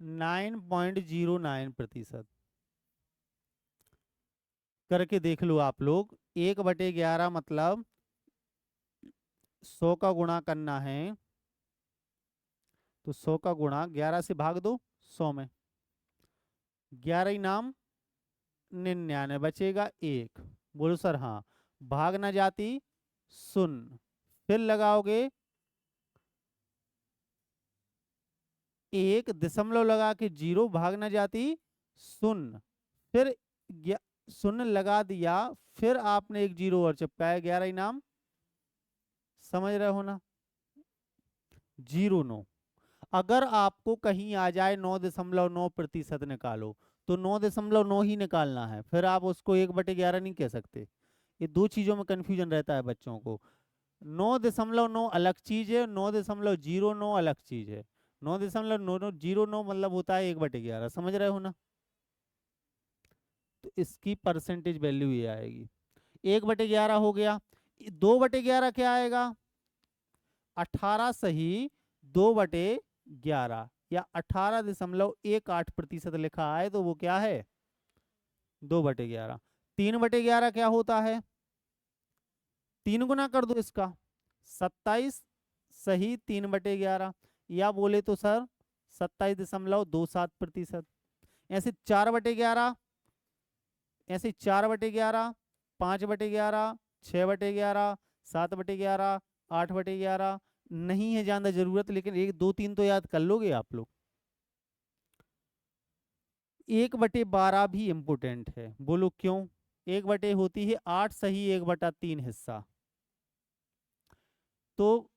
9.09%। करके देख लो आप लोग। 1/11 मतलब 100 का गुणा करना है, तो 100 का गुणा 11 से भाग दो 100 में, 11 नाम 99, बचेगा 1। बोलो सर हाँ। भाग ना जाती 0, फिर लगाओगे 1, दशमलव लगा के 0, भाग ना जाती 0, फिर 0 लगा दिया, फिर आपने एक 0 और चिपकाया, 11 इनाम। समझ रहे हो ना? 0.9। अगर आपको कहीं आ जाए 9.9% निकालो, तो 9.9 ही निकालना है, फिर आप उसको 1/11 नहीं कह सकते। ये दो चीजों में कंफ्यूजन रहता है बच्चों को। 9.9 अलग चीज है, 9.09 अलग चीज है। 9.909 मतलब होता है 1/11, समझ रहे हो ना? तो इसकी परसेंटेज वैल्यू ये आएगी। 1/11 हो गया। 2/11 क्या आएगा? 18 सही 2/11, या 18.18% लिखा है, तो वो क्या है? 2/11। 3/11 क्या होता है? 3 गुना कर दो इसका, 27 सही 3/11, या बोले तो सर 27.27%। ऐसे 4/11, ऐसे 4/11, 5/11, 6/11, 7/11, 8/11। नहीं है ज्यादा जरूरत, लेकिन 1 2 3 तो याद कर लोगे आप लोग। 1/12 भी इंपोर्टेंट है, बोलो क्यों? 1 होती है 8 सही 1/3 हिस्सा, तो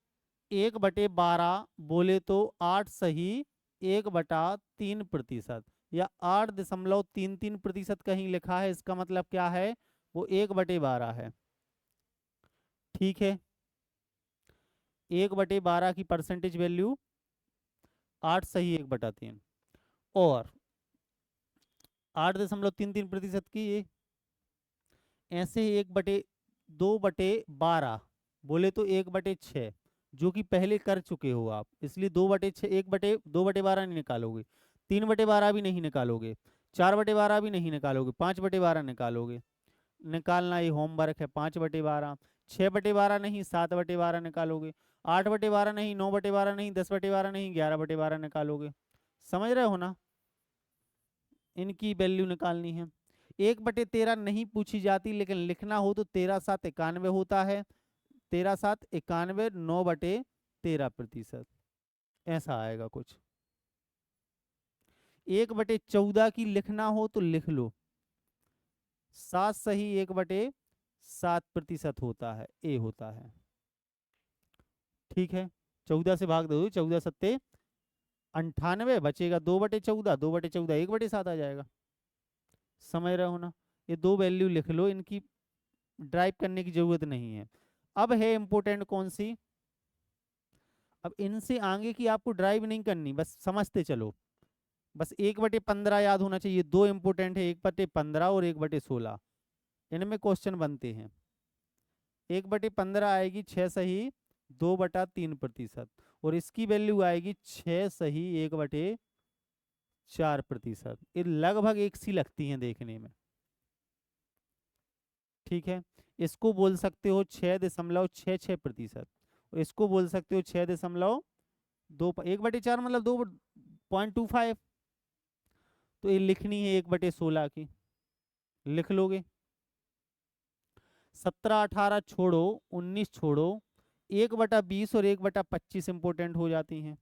1/12 बोले तो 8 सही 1/3%, या 8.33% कहीं लिखा है, इसका मतलब क्या है? वो 1/12 है। ठीक है, 1/12 की परसेंटेज वैल्यू 8 सही 1/3, और 8.33% की ये ऐसे ही 2/12 बोले तो 1/6, जो कि पहले कर चुके हो आप, इसलिए 2/6 2/12 नहीं निकालोगे, 3/12 भी नहीं निकालोगे, 4/12 भी नहीं निकालोगे, 5/12 निकालोगे। निकालना ये होमवर्क है। 5/12, 6/12 नहीं, 7/12 निकालोगे, 8/12 नहीं, 9/12 नहीं, 10/12 नहीं, 11/12 निकालोगे। समझ रहे हो ना? इनकी वैल्यू निकालनी है। 1/13 नहीं पूछी जाती, लेकिन लिखना हो तो 13×7 = 91 होता है। 13×7 = 91, 9/13%, ऐसा आएगा कुछ। 1/14 की लिखना हो तो लिख लो, 7 सही 1/7% होता है, ए होता है। ठीक है, 14 से भाग दो, 14×7 = 98, बचेगा 2/14, 2/14 1/7 आ जाएगा। समझ रहे हो ना? ये दो वैल्यू लिख लो, इनकी ड्राइव करने की जरूरत नहीं है। अब है इंपोर्टेंट कौन सी? अब इनसे आगे की आपको ड्राइव नहीं करनी, बस समझते चलो। बस 1/15 याद होना चाहिए। दो इंपोर्टेंट है, 1/15 और 1/16, इनमें क्वेश्चन बनते हैं। 1/15 आएगी 6 सही 2/3%, और इसकी वैल्यू आएगी 6 सही 1/4%। ये लगभग एक सी लगती हैं देखने में। ठीक है, इसको बोल सकते हो 6.66%, और इसको बोल सकते हो 6.2, 1/4 मतलब 2.25। तो ये लिखनी है 1/16 की, लिख लोगे। 17 18 छोड़ो, 19 छोड़ो, 1/20 और 1/25 इंपोर्टेंट हो जाती हैं।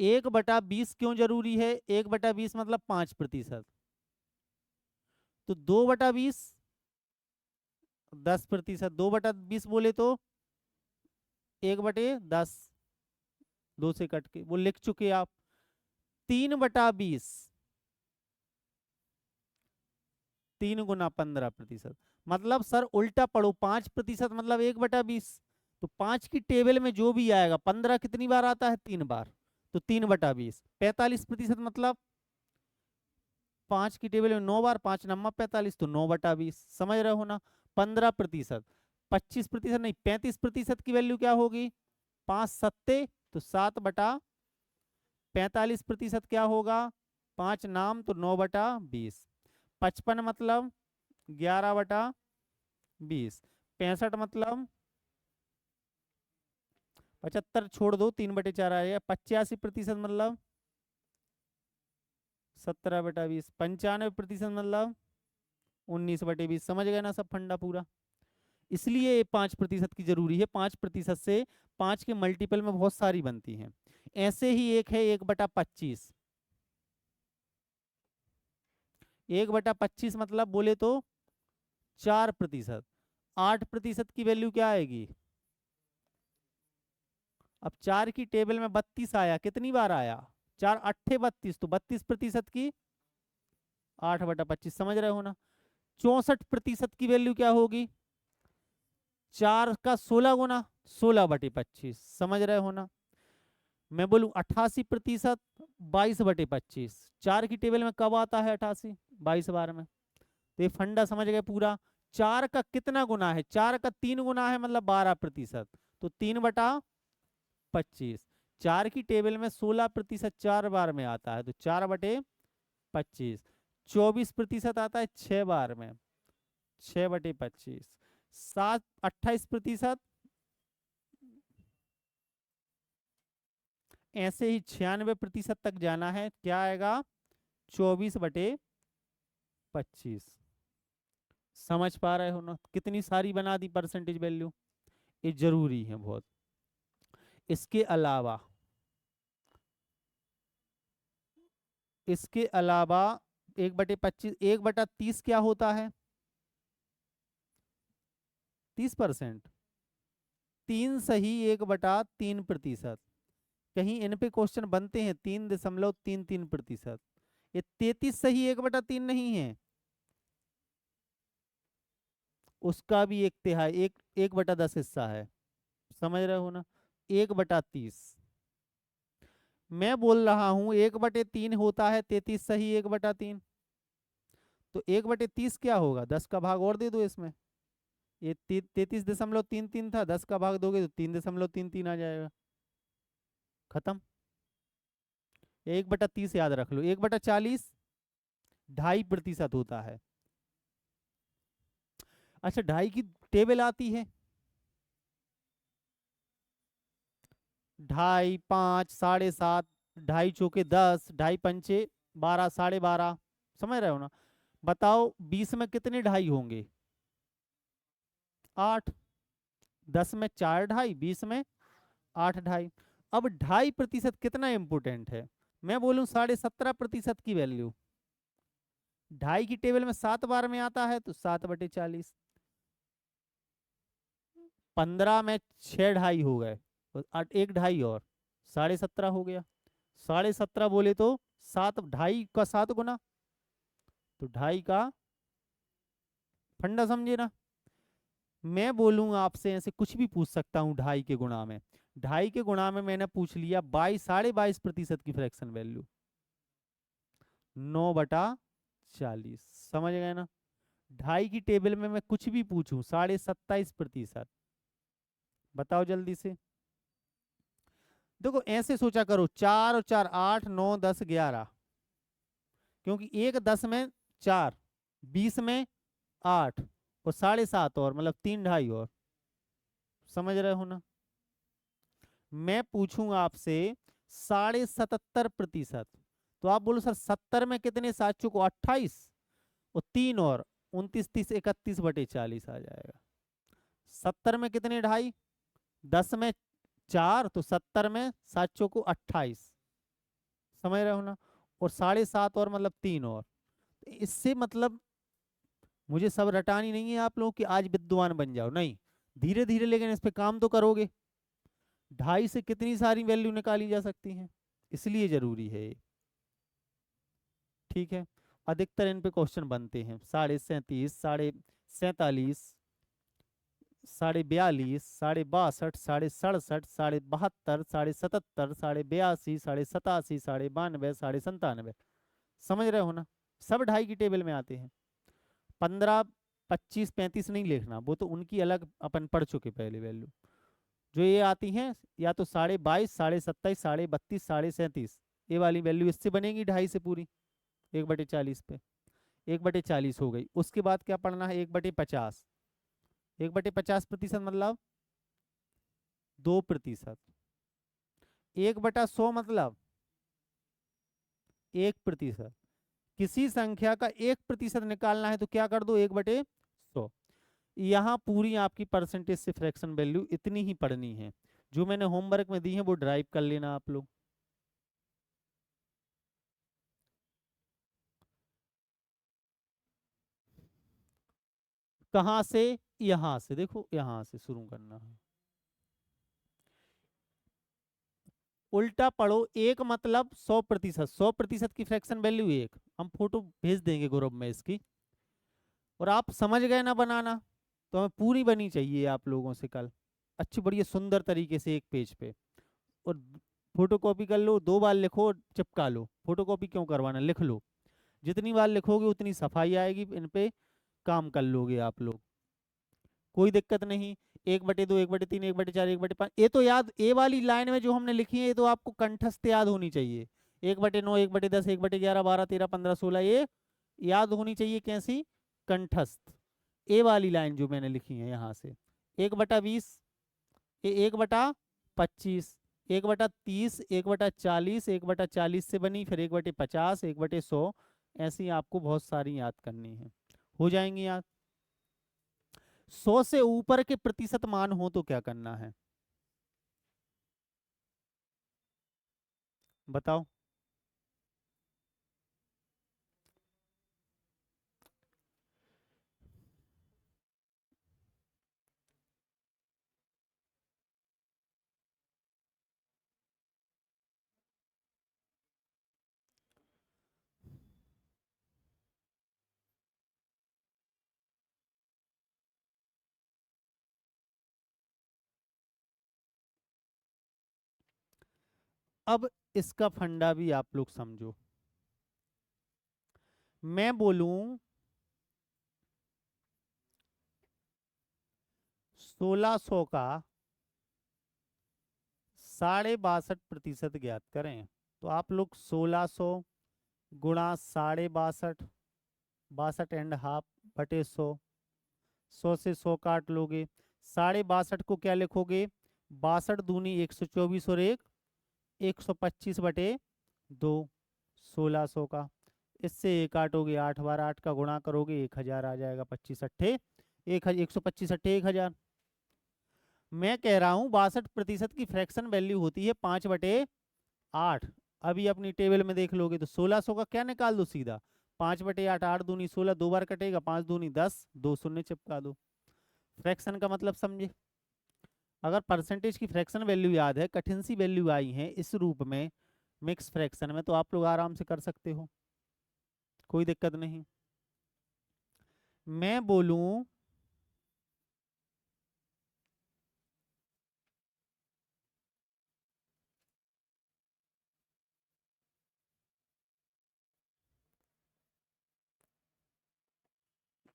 एक बटा 20 क्यों जरूरी है? 1/20 मतलब 5%, तो 2/20 10%, 2/20 बोले तो 1/10, 2 से कट के वो लिख चुके आप। 3/20 3 × 15%, मतलब सर उल्टा पढ़ो, 5% मतलब 1/20, तो 5 की टेबल में जो भी आएगा, 15 कितनी बार आता है? 3 बार, तो 3/20। 45% मतलब 5 की टेबल में 9 बार, 5 नम्मा 45, तो 9/20, समझ रहे हो ना। 15%, 25% नहीं, 35% की वैल्यू क्या होगी, 5 सत्ते, तो 7/45 क्या होगा, 5 नाम, तो 9/20। 55 मतलब 11/20। 65 मतलब 75 छोड़ दो, 3/4 आएगा। 85% मतलब 17/20। 95% मतलब 19/20। समझ गए ना सब फंडा पूरा। इसलिए ये 5% की जरूरी है। 5% से 5 के मल्टीपल में बहुत सारी बनती हैं। ऐसे ही एक है 1/25। 1/25 मतलब बोले तो 4%। 8% की वैल्यू क्या आएगी, अब 4 की टेबल में 32 आया, कितनी बार आया, 4 अट्ठे 32, तो 32% की 8/25। समझ रहे हो ना। 64% की वैल्यू क्या होगी, 4 का 16 गुना, 16/25। समझ रहे हो ना। मैं बोलूं 88%, 22/25। 4 की टेबल में कब आता है 88, 22 बार में। तो ये फंडा समझ गए पूरा। 4 का कितना गुना है, 4 का 3 गुना है, मतलब 12%, तो 3/25। 4 की टेबल में 16% 4 बार में आता है, तो 4/25। 24% आता है 6 बार में, 6/25। 28%, ऐसे ही 96% तक जाना है, क्या आएगा, 24/25। समझ पा रहे हो ना, कितनी सारी बना दी परसेंटेज वैल्यू। ये जरूरी है बहुत। इसके अलावा, इसके अलावा 1/25, 1/30 क्या होता है, 30%। 3 सही 1/3%। कहीं इन पे क्वेश्चन बनते हैं 3.33%। ये 33 सही 1/3 नहीं है, उसका भी 1/3, 1/10 हिस्सा है। समझ रहे हो ना। 1/30, मैं बोल रहा हूं 1/3 होता है 33 सही 1/3। तो 1/30 क्या होगा, 10 का भाग और दे दो इसमें। ये 33.33 था, 10 का भाग दोगे तो 3.33 आ जाएगा, खत्म। 1/30 याद रख लो। 1/40 2.5% होता है। अच्छा, 2.5 की टेबल आती है, 2.5, 5, 7.5, 2.5 चौके 10, 2.5 पंचे 12, 12.5। समझ रहे हो ना। बताओ 20 में कितने 2.5 होंगे, 8। 10 में 4 2.5, 20 में 8 2.5। अब 2.5% कितना इंपोर्टेंट है, मैं बोलूं 17.5% की वैल्यू। 2.5 की टेबल में 7 बार में आता है, तो 7/40। 15 में 6 2.5 हो गए, तो 1 2.5 और 17.5 हो गया। 17.5 बोले तो 7, 2.5 का 7 गुना, तो 2.5 का फंडा, समझे ना। मैं बोलूँ आपसे, ऐसे कुछ भी पूछ सकता हूँ 2.5 के गुणा में। 2.5 के गुणा में मैंने पूछ लिया 22, 22.5% की फ्रैक्शन वैल्यू, 9/40। समझ गए ना। 2.5 की टेबल में मैं कुछ भी पूछूं, 27.5%। बताओ जल्दी से। देखो ऐसे सोचा करो, 4 और 4 8, 9, 10, 11। क्योंकि 1 10 में 4, 20 में 8, और 7.5 और, मतलब 3 2.5 और। समझ रहे हो ना। मैं पूछूंगा आपसे 77.5%, तो आप बोलो सर 70 में कितने 7 चौको 28, और 3 और 29, 30, 31/40 आ जाएगा। 70 में कितने 2.5, 10 में 4, तो 70 में 7 चौको 28। समझ रहे हो ना। और 7.5 और, मतलब 3 और। इससे मतलब मुझे सब रटानी नहीं है आप लोग कि आज विद्वान बन जाओ, नहीं, धीरे धीरे लेकिन इस पे काम तो करोगे। 2.5 से कितनी सारी वैल्यू निकाली जा सकती हैं, इसलिए जरूरी है ये। ठीक है। अधिकतर इन पे क्वेश्चन बनते हैं 37.5, 47, 42.5, 62, 67, 72, 77, 82, 87, 92, 97। समझ रहे हो ना। सब ढाई की टेबल में आते हैं। 15, 25, 35 नहीं लिखना, वो तो उनकी अलग अपन पढ़ चुके पहले वैल्यू। जो ये आती हैं या तो 22.5, 27.5, 32.5, 37, ये वाली वैल्यू इससे बनेगी ढाई से पूरी, 1/40 पे। 1/40 हो गई। उसके बाद क्या पढ़ना है, 1/50। 1/50% मतलब 2%। 1/100 मतलब 1%। किसी संख्या का 1% निकालना है तो क्या कर दो, 1/100। यहाँ पूरी आपकी परसेंटेज से फ्रैक्शन वैल्यू इतनी ही पढ़नी है। जो मैंने होमवर्क में दी है वो ड्राइव कर लेना आप लोग। कहाँ से, यहाँ से, देखो यहाँ से शुरू करना है। उल्टा पढ़ो, एक मतलब 100%। 100% की फ्रैक्शन वैल्यू एक, हम फोटो भेज देंगे ग्रुप में इसकी। और आप समझ गए ना बनाना, तो हमें पूरी बनी चाहिए आप लोगों से कल, अच्छी बढ़िया सुंदर तरीके से एक पेज पे। और फोटो कॉपी कर लो, 2 बार लिखो, चिपका लो। फोटो कॉपी क्यों करवाना, लिख लो। जितनी बार लिखोगे उतनी सफाई आएगी, इन पे काम कर लोगे आप लोग, कोई दिक्कत नहीं। 1/2, 1/3, 1/4, 1/5, ये तो याद, ये वाली लाइन में जो हमने लिखी है ये तो आपको कंठस्थ याद होनी चाहिए। 1/9, 1/10, 1/11, 12, 13, 15, 16, ये याद होनी चाहिए। कैसी, कंठस्थ। ये वाली लाइन जो मैंने लिखी है यहाँ से, 1/20, ये 1/25, 1/30, 1/40, 1/40 से बनी, फिर 1/50, 1/100, ऐसी आपको बहुत सारी याद करनी है। हो जाएंगी याद। 100 से ऊपर के प्रतिशत मान हो तो क्या करना है, बताओ। अब इसका फंडा भी आप लोग समझो। मैं बोलूं 1600 का 62.5% ज्ञात करें, तो आप लोग 1600 गुणा 62.5, 62.5 बटे 100, 100 से 100 काट लोगे। 62.5 को क्या लिखोगे, 62 दूनी 124 और 125/2, 1600 का। इससे एक काटोगे, 8 बार 8 का गुणा करोगे, 1000 आ जाएगा। 25 अट्ठे 125 अट्ठे 1000। मैं कह रहा हूँ 62% की फ्रैक्शन वैल्यू होती है 5/8। अभी अपनी टेबल में देख लोगे तो 1600 का क्या निकाल दो सीधा, 5/8, 8 दूनी 16, 2 बार कटेगा, 5 दूनी 10, 2 शून्य चिपका दो। फ्रैक्शन का मतलब समझे। अगर परसेंटेज की फ्रैक्शन वैल्यू याद है, कठिन सी वैल्यू आई है इस रूप में मिक्स फ्रैक्शन में, तो आप लोग आराम से कर सकते हो, कोई दिक्कत नहीं। मैं बोलूं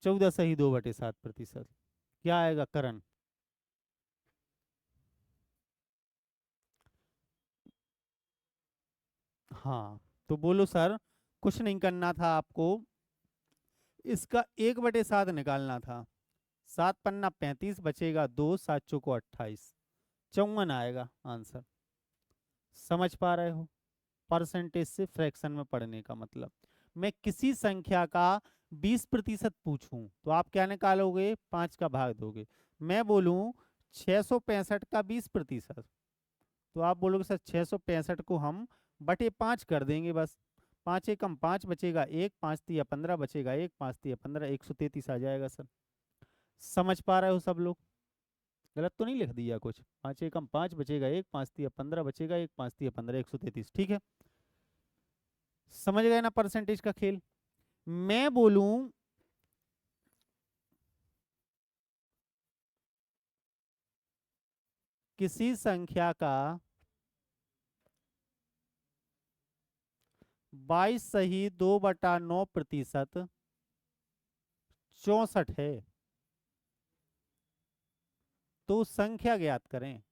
14 सही 2/7%, क्या आएगा करण। हाँ, तो बोलो सर, कुछ नहीं करना था आपको, इसका 1/7 निकालना था। 7 पन्ना 35, बचेगा 2, 7 चौको 28, 54 आएगा आंसर। समझ पा रहे हो, परसेंटेज से फ्रैक्शन में पढ़ने का मतलब। मैं किसी संख्या का 20% पूछूं तो आप क्या निकालोगे, 5 का भाग दोगे। मैं बोलूं 665 का 20%, तो आप बोलोगे सर 665 को हम बटे 5 कर देंगे बस। 5 एकम 5 बचेगा 1, 5 तिया 15 बचेगा 1, 5 तिया 15, 133 आ जाएगा सर। समझ पा रहे हो सब लोग, गलत तो नहीं लिख दिया कुछ। 5 एकम 5 बचेगा 1, 5 तिया 15 बचेगा 1, 5 तिया 15, 133, ठीक है। समझ गए ना परसेंटेज का खेल। मैं बोलूं किसी संख्या का 22 सही 2/9% 64 है, तो संख्या ज्ञात करें।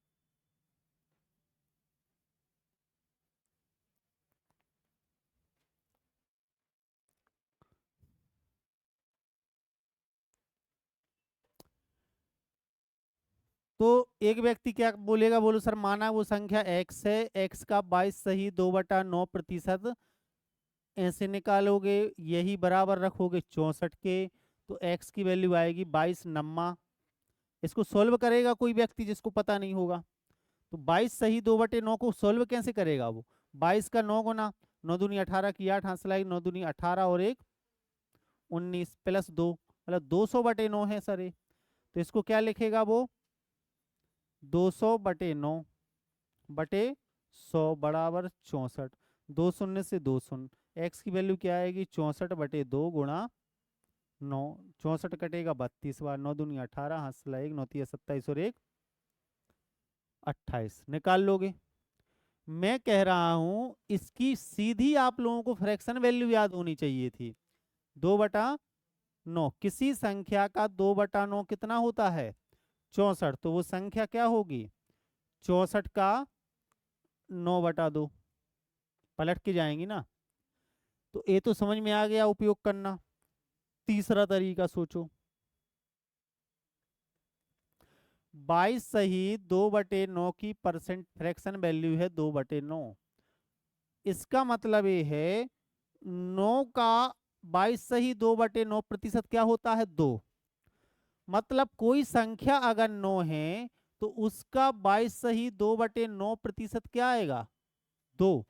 तो एक व्यक्ति क्या बोलेगा, बोलो सर माना वो संख्या x है, x का 22 सही 2/9% ऐसे निकालोगे, यही बराबर रखोगे 64 के, तो x की वैल्यू आएगी 22 नम्मा। इसको सोल्व करेगा कोई व्यक्ति जिसको पता नहीं होगा, तो 22 सही 2/9 को सोल्व कैसे करेगा वो, 22 का 9 गुना, 9 दूनी 18 की 8 हाथ लाई, 9 दूनी 18 और 1 19 प्लस 2, मतलब 200/9 है सर ये। तो इसको क्या लिखेगा वो, 200/9 बटे 100 बराबर 64, 2 शून्य से 2 शून्य, एक्स की वैल्यू क्या आएगी 64/2 गुणा 9, 64 कटेगा 32 बार, 9 दूनी 18 हाथ से ला 1 9 तिया 27 और 1 28 निकाल लोगे। मैं कह रहा हूं इसकी सीधी आप लोगों को फ्रैक्शन वैल्यू याद होनी चाहिए थी, 2/9। किसी संख्या का 2/9 कितना होता है 64, तो वो संख्या क्या होगी 64 का 9/2, पलट के जाएंगी ना। तो ये तो समझ में आ गया उपयोग करना। तीसरा तरीका सोचो, 22 सही 2/9 की परसेंट फ्रैक्शन वैल्यू है 2/9। इसका मतलब ये है 9 का 22 सही 2/9% क्या होता है 2। मतलब कोई संख्या अगर 9 है तो उसका 22 सही 2/9% क्या आएगा 2।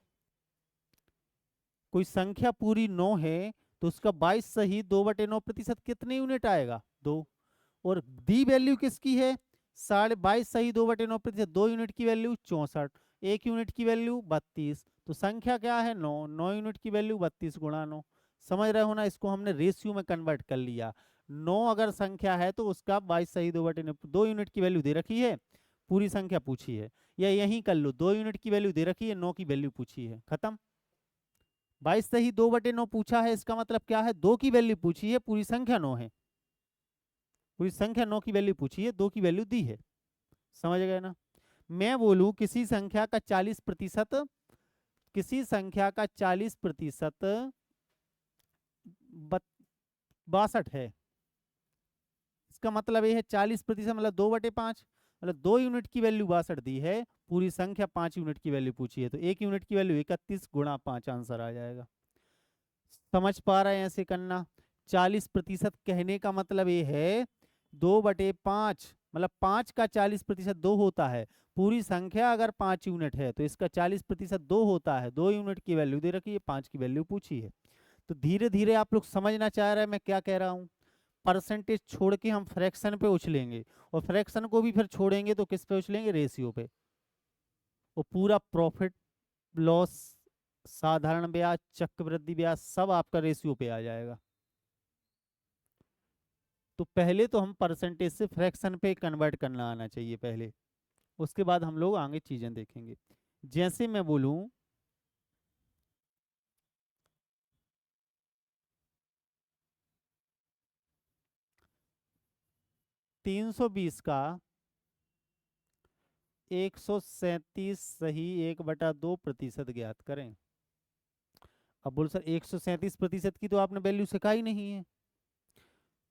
कोई संख्या पूरी 9 है तो उसका 22 सही 2/9% कितने यूनिट आएगा 2। और दी वैल्यू किसकी है 22.5 सही 2/9%, 2 यूनिट की वैल्यू 64, 1 यूनिट की वैल्यू 32, तो संख्या क्या है 9, 9 यूनिट की वैल्यू 32 गुणा 9। समझ रहे हो ना, इसको हमने रेशियो में कन्वर्ट कर लिया। 9 अगर संख्या है तो उसका 22 सही 2/9, 2 यूनिट की वैल्यू दे रखी है, पूरी संख्या पूछी है, या यही कर लो 2 यूनिट की वैल्यू दे रखी है, 9 की वैल्यू पूछी है, खत्म। 22 सही 2/9 पूछा है, इसका मतलब क्या है 2 की वैल्यू पूछी है, पूरी संख्या 9 है, पूरी संख्या 9 की वैल्यू पूछी है, 2 की वैल्यू दी है। समझ गए ना। मैं बोलूं किसी संख्या का 40%, किसी संख्या का 40% 62 है, इसका मतलब ये है 40% मतलब 2/5, मतलब 2 यूनिट की वैल्यू 62 दी है, पूरी संख्या 5 यूनिट की वैल्यू पूछी है, तो 1 यूनिट की वैल्यू 31 गुणा 5 आंसर आ जाएगा। समझ पा रहे हैं ऐसे करना। 40% कहने का मतलब ये है 2/5, मतलब 5 का 40% 2 होता है, पूरी संख्या अगर 5 यूनिट है तो इसका 40% 2 होता है, 2 यूनिट की वैल्यू दे रखी है, 5 की वैल्यू पूछी है। तो धीरे धीरे आप लोग समझना चाह रहे हैं मैं क्या कह रहा हूँ। परसेंटेज छोड़ के हम फ्रैक्शन पे उछलेंगे, और फ्रैक्शन को भी फिर छोड़ेंगे तो किस पे उछलेंगे, रेशियो पे। वो पूरा प्रॉफिट लॉस, साधारण ब्याज, चक्रवृद्धि ब्याज, सब आपका रेशियो पे आ जाएगा। तो पहले तो हम परसेंटेज से फ्रैक्शन पे कन्वर्ट करना आना चाहिए पहले, उसके बाद हम लोग आगे चीजें देखेंगे। जैसे मैं बोलूं 320 का 137 सही 1/2% ज्ञात करें। अब बोल सर 137% की तो आपने वैल्यू सिखाई नहीं है,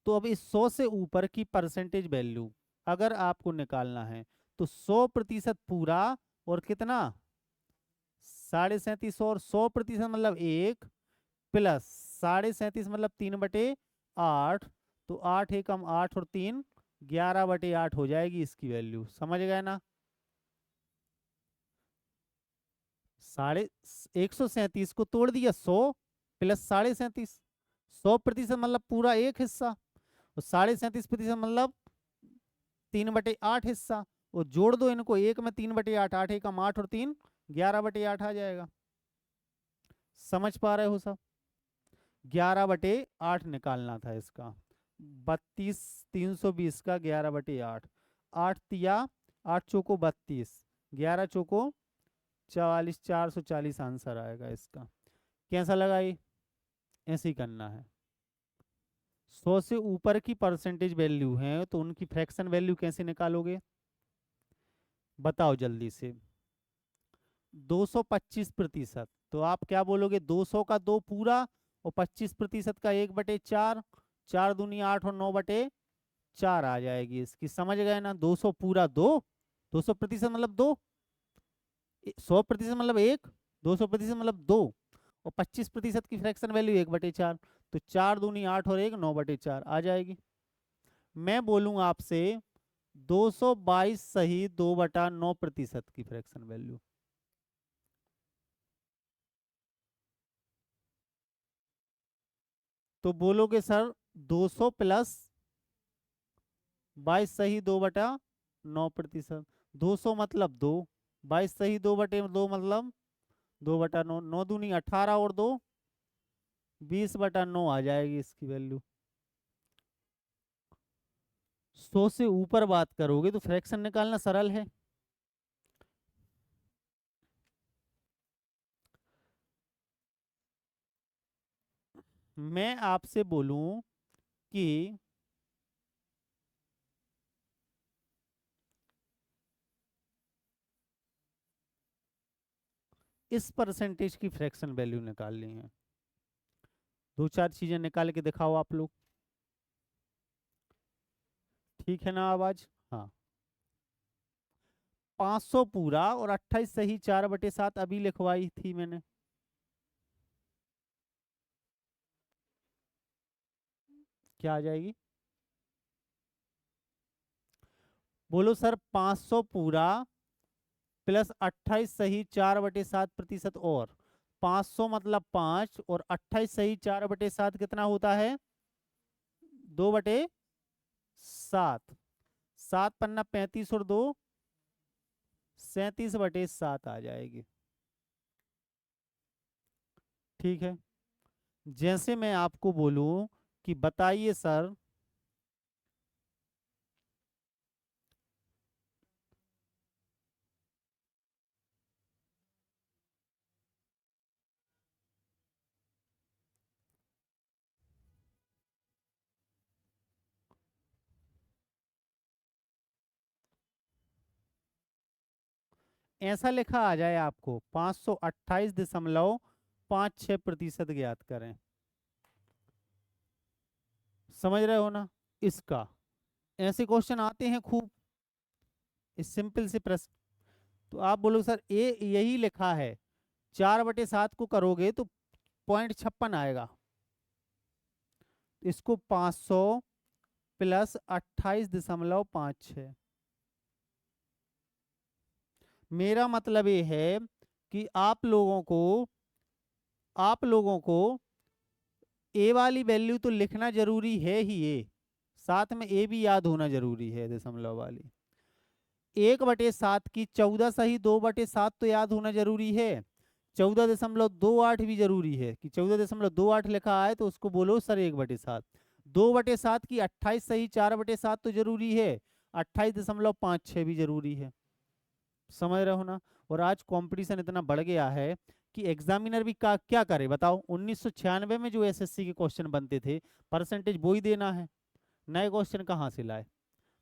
तो अब इस 100 से ऊपर की परसेंटेज वैल्यू अगर आपको निकालना है तो 100% पूरा और कितना 37.5, और 100% मतलब 1 प्लस 37.5 मतलब 3/8, तो 8 एकम 8 और 3 11/8 हो जाएगी इसकी वैल्यू। समझ गए ना। साढ़े 137 को तोड़ दिया 100 प्लस 37.5, 100% मतलब पूरा एक हिस्सा, और 37.5% मतलब 3/8 हिस्सा, और जोड़ दो इनको, एक में 3/8, 8 एकम 8 और 3 11/8 आ जाएगा। समझ पा रहे हो सब। 11/8 निकालना था इसका, 32 320 का 11/8, 8 तिया 8 चौको 32, 11 चौको 44, 440 आंसर आएगा इसका। कैसा लगा ये? ऐसे ही करना है। 100 से ऊपर की परसेंटेज वैल्यू है तो उनकी फ्रैक्शन वैल्यू कैसे निकालोगे? बताओ जल्दी से। 225%। तो आप क्या बोलोगे? 200 का 2 पूरा और 25% का 1/4। 4 दूनी 8 और 9/4 आ जाएगी इसकी। समझ गए ना? 200 पूरा 2, 200% मतलब 2, 100% मतलब 1, 200% मतलब 2, और 25% की फ्रैक्शन वैल्यू 1/4। तो 4 दूनी 8 और 1 9/4 आ जाएगी। मैं बोलूँ आपसे 222 सही 2/9% की फ्रैक्शन वैल्यू। तो बोलोगे सर 200 प्लस 22 सही 2/9%। 200 मतलब 2, 22 सही 2/2 मतलब 2/9, 9 दूनी 18 और 2 20/9 आ जाएगी इसकी वैल्यू। 100 से ऊपर बात करोगे तो फ्रैक्शन निकालना सरल है। मैं आपसे बोलूं कि इस परसेंटेज की फ्रैक्शन वैल्यू निकालनी है। दो चार चीजें निकाल के दिखाओ आप लोग। ठीक है ना आवाज? हाँ। 500 पूरा और 28 सही 4/7 अभी लिखवाई थी मैंने। क्या आ जाएगी? बोलो सर। 500 पूरा प्लस 28 सही 4/7% और 500 मतलब 5 और 28 सही 4/7 कितना होता है? 2/7। 7 पन्ना 35 और 2 37/7 आ जाएगी। ठीक है। जैसे मैं आपको बोलूं कि बताइए सर, ऐसा लिखा आ जाए आपको 528.56% ज्ञात करें। समझ रहे हो ना? इसका ऐसे क्वेश्चन आते हैं खूब, इस सिंपल से प्रश्न। तो आप बोलो सर ए यही लिखा है, 4/7 को करोगे तो 0.56 आएगा। इसको 500 प्लस 28.56। मेरा मतलब ये है कि आप लोगों को ए वाली वैल्यू तो लिखना जरूरी है ही, ये साथ में ए भी याद होना जरूरी है, दशमलव वाली। 1/7 की 14 सही 2/7 तो याद होना जरूरी है। 14.28 भी जरूरी है कि 14.28 लिखा है तो उसको बोलो सर 1/7। 2/7 की 28 सही 4/7 तो जरूरी है। 28.56 भी जरूरी है। समझ रहे हो ना? और आज कंपटीशन इतना बढ़ गया है कि एग्जामिनर भी क्या करे बताओ। 1996 में जो एसएससी के क्वेश्चन बनते थे, परसेंटेज वो ही देना है, नए क्वेश्चन कहाँ से लाए?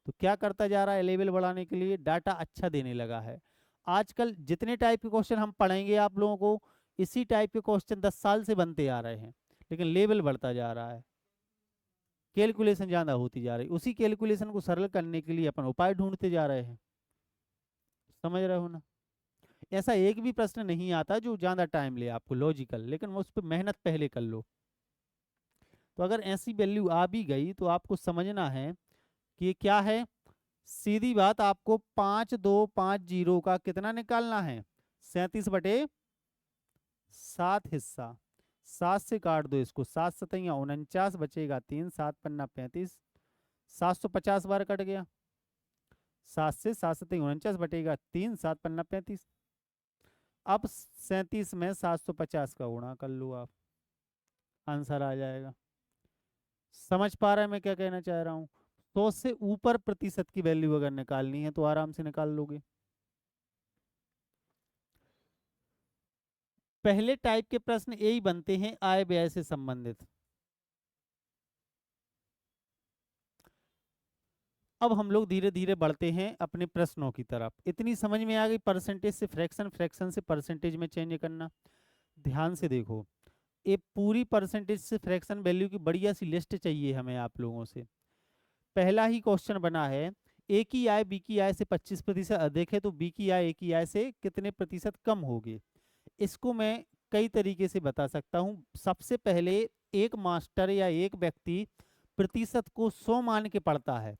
तो क्या करता जा रहा है, लेवल बढ़ाने के लिए डाटा अच्छा देने लगा है। आजकल जितने टाइप के क्वेश्चन हम पढ़ाएंगे आप लोगों को, इसी टाइप के क्वेश्चन 10 साल से बनते आ रहे हैं, लेकिन लेवल बढ़ता जा रहा है, कैलकुलेशन ज्यादा होती जा रही है। उसी कैलकुलेशन को सरल करने के लिए अपन उपाय ढूंढते जा रहे हैं। समझ रहे हो ना? ऐसा एक भी प्रश्न नहीं आता जो ज्यादा टाइम ले आपको लॉजिकल, लेकिन वो उस पर मेहनत पहले कर लो। तो अगर ऐसी वैल्यू आ भी गई तो आपको समझना है कि ये क्या है। सीधी बात, आपको 5250 का कितना निकालना है? 37/7 हिस्सा। 7 से काट दो इसको, 7 7 49, बचेगा 3, 7 पन्ना 35, 750 बार कट गया। 7 से 7 7 49 बटेगा 3, 7 पन्ना 35। अब 37 में 750 का गुणा कर लो आप, आंसर आ जाएगा। समझ पा रहे हैं मैं क्या कहना चाह रहा हूँ? 100 से ऊपर प्रतिशत की वैल्यू अगर निकालनी है तो आराम से निकाल लोगे। पहले टाइप के प्रश्न यही बनते हैं आय व्यय से संबंधित। अब हम लोग धीरे धीरे बढ़ते हैं अपने प्रश्नों की तरफ। इतनी समझ में आ गई परसेंटेज से फ्रैक्शन, फ्रैक्शन से परसेंटेज में चेंज करना। ध्यान से देखो, ये पूरी परसेंटेज से फ्रैक्शन वैल्यू की बढ़िया सी लिस्ट चाहिए हमें आप लोगों से। पहला ही क्वेश्चन बना है, ए की आय बी की आय से 25% अधिक है तो बी की आय ए की आय से कितने प्रतिशत कम होगी। इसको मैं कई तरीके से बता सकता हूँ। सबसे पहले एक मास्टर या एक व्यक्ति प्रतिशत को 100 मान के पढ़ता है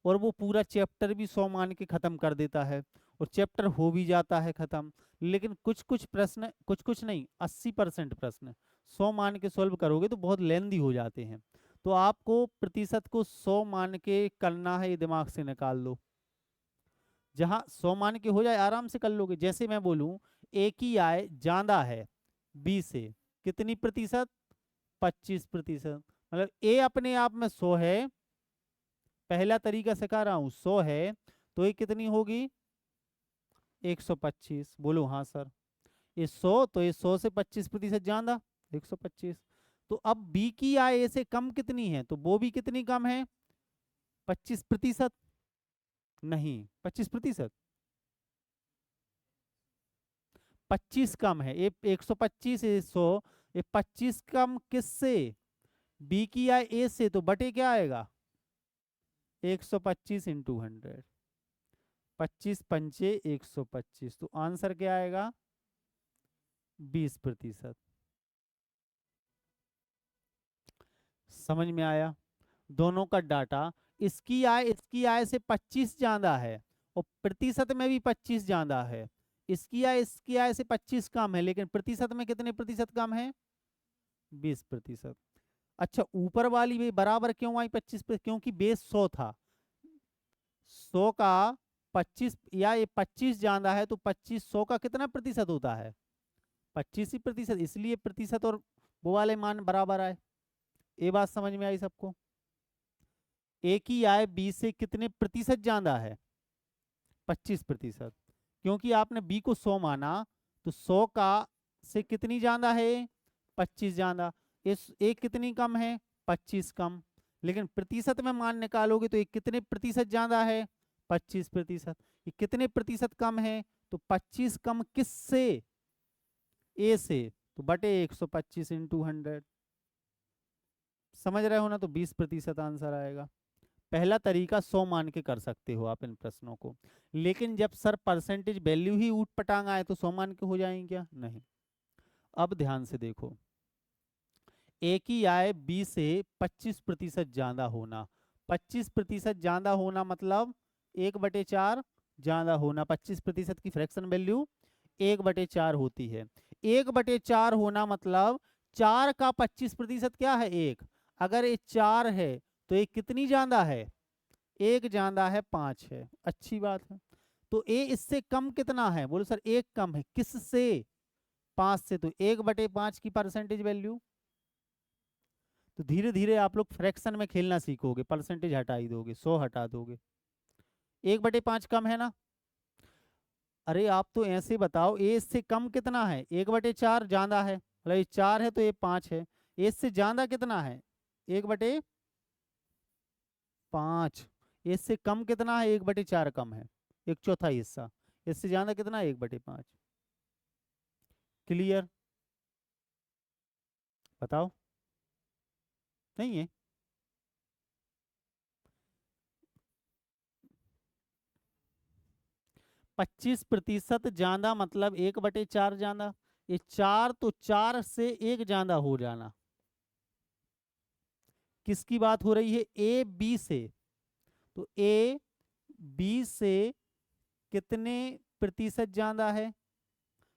और वो पूरा चैप्टर भी 100 मान के खत्म कर देता है और चैप्टर हो भी जाता है खत्म। लेकिन कुछ कुछ प्रश्न, कुछ कुछ नहीं, 80% प्रश्न 100 मान के सॉल्व करोगे तो बहुत लेंदी हो जाते हैं। तो आपको प्रतिशत को 100 मान के करना है, ये दिमाग से निकाल लो। जहां 100 मान के हो जाए आराम से कर लोगे। जैसे मैं बोलूं ए की आय ज्यादा है बी से, कितनी प्रतिशत, 25%। मतलब ए अपने आप में 100 है, पहला तरीका सिखा रहा हूं, 100 है तो ये कितनी होगी, 125। बोलो हाँ सर, ये 100 तो ये 100 से 25% ज्यादा, 125। तो अब बी की आय ए से कम कितनी है, तो वो भी कितनी कम है, 25%। नहीं, 25%, 25 कम है। ये 125 है 100, ये 25 कम किससे, बी की आय ए से, तो बटे क्या आएगा, 125 इंटू 100, 25 पंचे 125, तो आंसर क्या आएगा, 20%। समझ में आया। दोनों का डाटा, इसकी आय से 25 ज्यादा है और प्रतिशत में भी 25 ज्यादा है। इसकी आय से 25 कम है लेकिन प्रतिशत में कितने प्रतिशत कम है, 20%। अच्छा, ऊपर वाली भी बराबर क्यों आई 25%, क्योंकि बेस 100 था। 100 का 25, या ये 25 ज्यादा है तो 25 100 का कितना प्रतिशत होता है, 25 ही प्रतिशत, इसलिए प्रतिशत और वो वाले मान बराबर आए। ये बात समझ में आई सबको। ए की आय बी से कितने प्रतिशत ज्यादा है, 25%। क्योंकि आपने बी को 100 माना तो 100 का से कितनी ज्यादा है, 25 ज्यादा। इस एक कितनी कम है, 25 कम। लेकिन प्रतिशत में मान निकालोगे तो ये कितने प्रतिशत ज्यादा है, 25%। ये कितने प्रतिशत कम है, तो 25 कम किससे, ए से, तो बटे 125 इंटू 100। समझ रहे हो ना, तो 20% आंसर आएगा। पहला तरीका 100 मान के कर सकते हो आप इन प्रश्नों को। लेकिन जब सर परसेंटेज वैल्यू ही ऊट पटांग आए तो 100 मान के हो जाएंगे क्या, नहीं। अब ध्यान से देखो, ए की आय बी से 25% ज्यादा होना, 25% ज्यादा होना मतलब 1/4 ज्यादा होना। 25% की फ्रैक्शन वैल्यू 1/4 होती है। 1/4 होना मतलब 4 का 25% क्या है, 1। अगर ये 4 है तो ये कितनी ज्यादा है, 1 ज्यादा है, 5 है। अच्छी बात है। तो ए इससे कम कितना है, बोलो सर 1 कम है किससे, 5 से। तो 1/5 की परसेंटेज वैल्यू। तो धीरे धीरे आप लोग फ्रैक्शन में खेलना सीखोगे, परसेंटेज हटा ही दोगे, 100 हटा दोगे। 1/5 कम है ना। अरे आप तो ऐसे बताओ, ए इससे कम कितना है, 1/4 ज्यादा है, मतलब ये 4 है तो ये 5 है। ए इससे ज्यादा कितना है, 1/5। इससे कम कितना है, 1/4 कम है, 1/4 हिस्सा। इससे ज्यादा कितना है, 1/5। क्लियर, बताओ, नहीं है। 25% ज्यादा मतलब 1/4 ज्यादा। ये 4 तो 4 से 1 ज्यादा हो जाना। किसकी बात हो रही है, ए बी से। तो ए बी से कितने प्रतिशत ज्यादा है,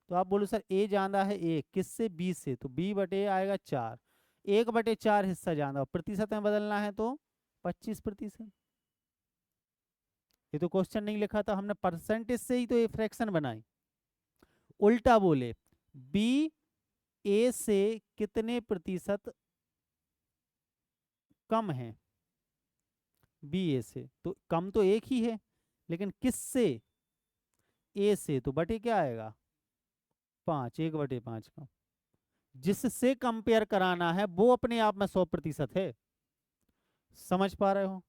तो आप बोलो सर ए ज्यादा है 1 किससे, बी से, तो बी बटे आएगा 4। 1/4 हिस्सा ज्यादा, प्रतिशत में बदलना है तो 25%। ये तो क्वेश्चन नहीं लिखा था हमने, परसेंटेज से ही तो ये फ्रैक्शन बनाई। उल्टा बोले, बी ए से कितने प्रतिशत कम है, बी ए से, तो कम तो एक ही है लेकिन किससे, ए से, तो बटे क्या आएगा, 5, 1/5 का। जिससे कंपेयर कराना है वो अपने आप में 100% है। समझ पा रहे हो?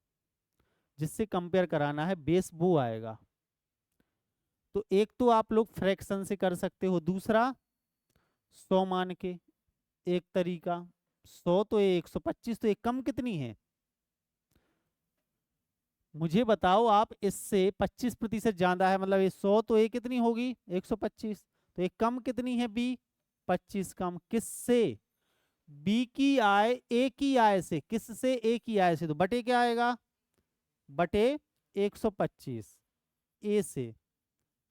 जिससे कंपेयर कराना है बेस वो आएगा। तो एक तो आप लोग फ्रैक्शन से कर सकते हो, दूसरा 100 मान के, एक तरीका 100 तो ये 125, तो ये कम कितनी है मुझे बताओ आप। इससे 25% ज्यादा है, मतलब ये 100 तो ये कितनी होगी 125, तो ये कम कितनी है बी 25 कम किससे, बी की आय ए की आय से, किससे ए की आय से, तो बटे क्या आएगा बटे 125 ए से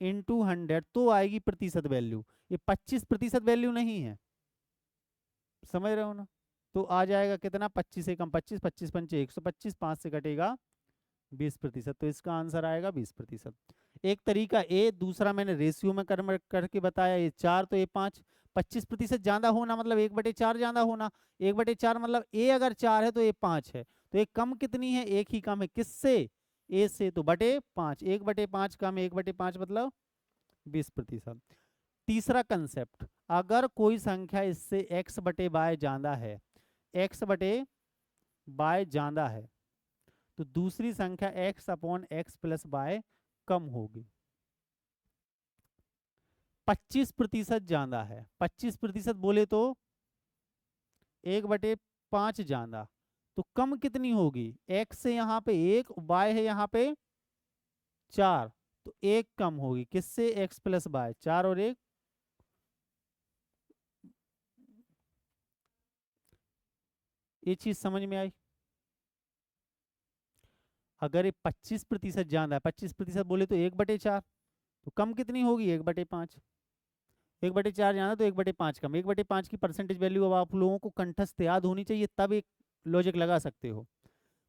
इंटू 100 तो आएगी प्रतिशत वैल्यू। ये 25% वैल्यू नहीं है, समझ रहे हो ना। तो आ जाएगा कितना 25 से कम 25, 25 पंचे 125, 5 से कटेगा 20%, तो इसका आंसर आएगा 20%। एक तरीका ए, दूसरा मैंने रेशियो में करके बताया, ये 4 तो ये 5। 25% ज्यादा होना मतलब 1/4 ज्यादा होना, 1/4 मतलब ए अगर 4 है तो ये 5 है, तो ये कम कितनी है, एक ही कम है किससे ए से, तो बटे 5, 1/5 कम 1/5 मतलब 20%। तीसरा कंसेप्ट, अगर कोई संख्या इससे x/y ज्यादा है, x/y ज्यादा है, तो दूसरी संख्या x/x+y कम होगी। 25% ज्यादा है, 25% बोले तो 1/5 ज्यादा, तो कम कितनी होगी, x से यहाँ पे 1, y है यहाँ पे 4, तो 1 कम होगी किससे, x+y, 4 और 1, ये चीज समझ में आई। अगर ये 25% ज्यादा है, 25% बोले तो 1/4, तो कम कितनी होगी 1/5, 1/4 ज्यादा तो 1/5 कम, 1/5 की परसेंटेज वैल्यू अब आप लोगों को कंठस्थ याद होनी चाहिए, तब एक लॉजिक लगा सकते हो।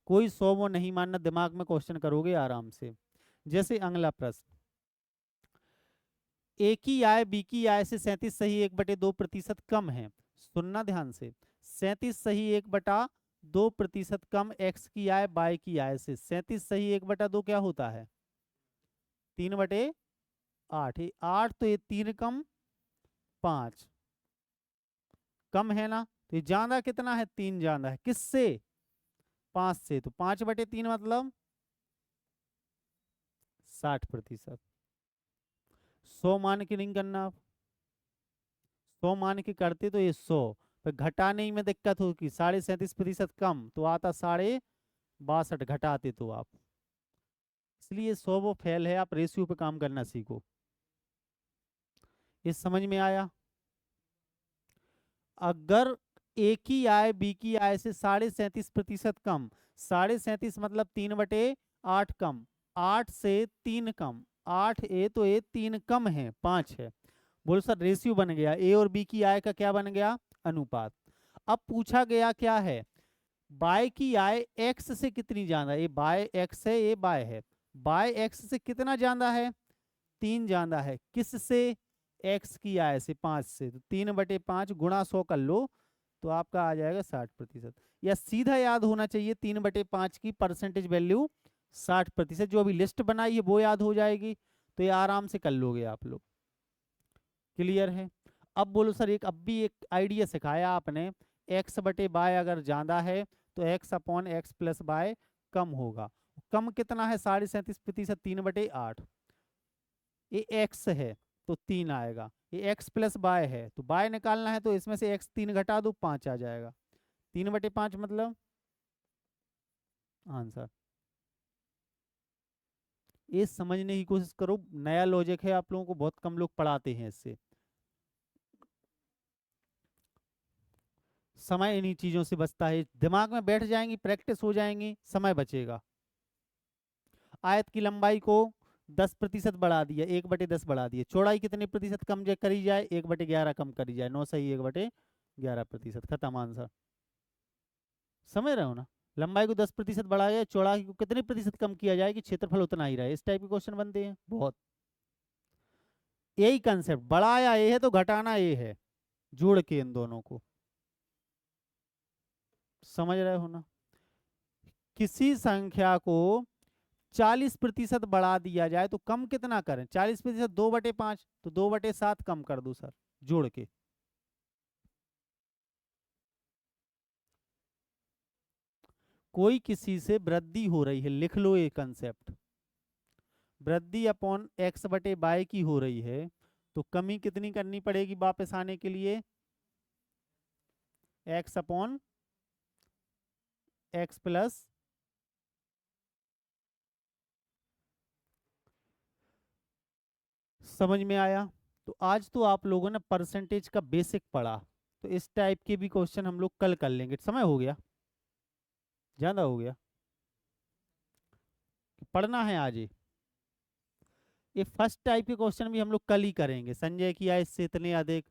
कोई 100 वो नहीं मानना, दिमाग में क्वेश्चन करोगे आराम से। जैसे अगला प्रश्न, ए की आय बी की आय से 37 सही 1/2% कम है। सुनना ध्यान से, 37 सही 1/2% कम एक्स की आय बाय की आय से। 37 सही 1/2 क्या होता है 3/8, 8 तो ये 3 कम 5 कम है ना, तो ये ज्यादा कितना है 3 ज्यादा है किससे 5 से, तो 5/3 मतलब 60%। 100 मान के नहीं करना आप, 100 मान के करते तो ये 100, पर घटाने ही में दिक्कत होगी, 37.5% कम तो आता 62.5 घटाते तो आप, इसलिए 100 वो फेल है। आप रेशियो पे काम करना सीखो। ये समझ में आया। अगर ए की आय बी की आय से 37.5% कम, 37.5 मतलब 3/8 कम, 8 से 3 कम, 8 ए तो ए 3 कम है 5 है, बोलो सर रेशियो बन गया, ए और बी की आय का क्या बन गया अनुपात। अब पूछा गया क्या है, बाय की आय एक्स से कितनी ज्यादा, ये बाय एक्स है ये बाय है, बाय एक्स से कितना ज्यादा है 3 ज्यादा है किससे, एक्स की आय से 5 से, तो 3/5 गुणा 100 कर लो तो आपका आ जाएगा 60%। या सीधा याद होना चाहिए 3/5 की परसेंटेज वैल्यू 60%, जो अभी लिस्ट बनाई है वो याद हो जाएगी, तो ये आराम से कर लोगे आप लोग। क्लियर है। अब बोलो सर एक अब भी एक आइडिया सिखाया आपने, x/y अगर ज्यादा है तो x/x+y कम होगा। कम कितना है 37.5%, 3/8, ये x है तो 3 आएगा, ये x+y है तो y निकालना है, तो इसमें से x 3 घटा दो 5 आ जाएगा, 3/5 मतलब आंसर। ये समझने की कोशिश करो, नया लॉजिक है, आप लोगों को बहुत कम लोग पढ़ाते हैं इससे। समय इन्हीं चीजों से बचता है, दिमाग में बैठ जाएंगी, प्रैक्टिस हो जाएंगी, समय बचेगा। आयत की लंबाई को 10% बढ़ा दिया, 1/10 बढ़ा दिया, चौड़ाई कितने प्रतिशत कम करी जाए 1/11 कम करी जाए, 9 सही 1/11%, खत्म आंसर। समझ रहे हो ना, लंबाई को 10% बढ़ाया जाए, चौड़ाई को कितने प्रतिशत कम किया जाए कि क्षेत्रफल उतना ही रहे, इस टाइप के क्वेश्चन बनते हैं बहुत। यही कंसेप्ट, बढ़ाया ए है तो घटाना ए है, जोड़ के इन दोनों को, समझ रहे हो ना। किसी संख्या को 40% बढ़ा दिया जाए तो कम कितना करें, 40% 2/5, तो 2/7 कम कर दो सर, जोड़ के। कोई किसी से वृद्धि हो रही है, लिख लो ये कंसेप्ट। वृद्धि अपॉन एक्स बटे बाय की हो रही है, तो कमी कितनी करनी पड़ेगी वापस आने के लिए? एक्स अपॉन एक्स प्लस समझ में आया? तो आज तो आप लोगों ने परसेंटेज का बेसिक पढ़ा, तो इस टाइप के भी क्वेश्चन हम लोग कल कर लेंगे। समय हो गया, ज्यादा हो गया, पढ़ना है आज ये फर्स्ट टाइप के क्वेश्चन भी हम लोग कल ही करेंगे। संजय की आय इससे इतने अधिक,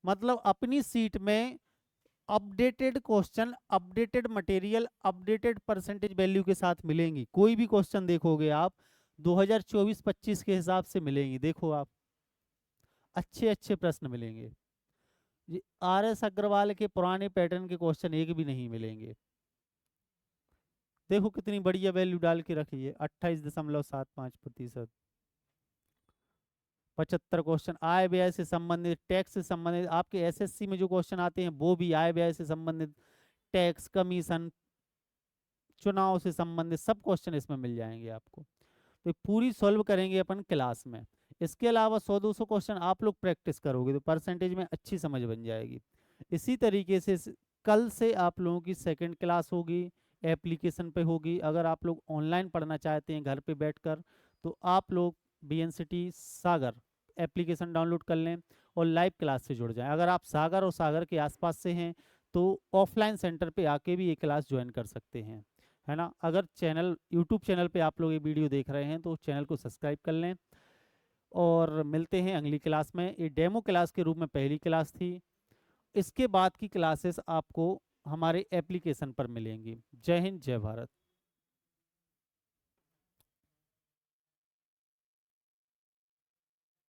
मतलब अपनी सीट में updated question, updated material, updated percentage value के साथ मिलेंगी। कोई भी क्वेश्चन देखोगे आप 2024-25 के हिसाब से मिलेंगी। देखो आप, अच्छे अच्छे प्रश्न मिलेंगे। ये RS अग्रवाल के पुराने पैटर्न के क्वेश्चन एक भी नहीं मिलेंगे। देखो कितनी बढ़िया वैल्यू डाल के रखी है, 28.75%। 75 क्वेश्चन आय व्यय से संबंधित, टैक्स से संबंधित। आपके SSC में जो क्वेश्चन आते हैं वो भी आय व्यय से संबंधित, टैक्स, कमीशन, चुनाव से संबंधित सब क्वेश्चन इसमें मिल जाएंगे आपको। तो पूरी सॉल्व करेंगे अपन क्लास में। इसके अलावा 100-200 क्वेश्चन आप लोग प्रैक्टिस करोगे तो परसेंटेज में अच्छी समझ बन जाएगी। इसी तरीके से कल से आप लोगों की सेकंड क्लास होगी, एप्लीकेशन पे होगी। अगर आप लोग ऑनलाइन पढ़ना चाहते हैं घर पे बैठकर, तो आप लोग BNCT सागर एप्लीकेशन डाउनलोड कर लें और लाइव क्लास से जुड़ जाएं। अगर आप सागर और सागर के आसपास से हैं तो ऑफलाइन सेंटर पे आके भी ये क्लास ज्वाइन कर सकते हैं, है ना। अगर चैनल यूट्यूब चैनल पे आप लोग ये वीडियो देख रहे हैं तो चैनल को सब्सक्राइब कर लें। और मिलते हैं अगली क्लास में। ये डेमो क्लास के रूप में पहली क्लास थी। इसके बाद की क्लासेस आपको हमारे एप्लीकेशन पर मिलेंगी। जय हिंद, जय भारत।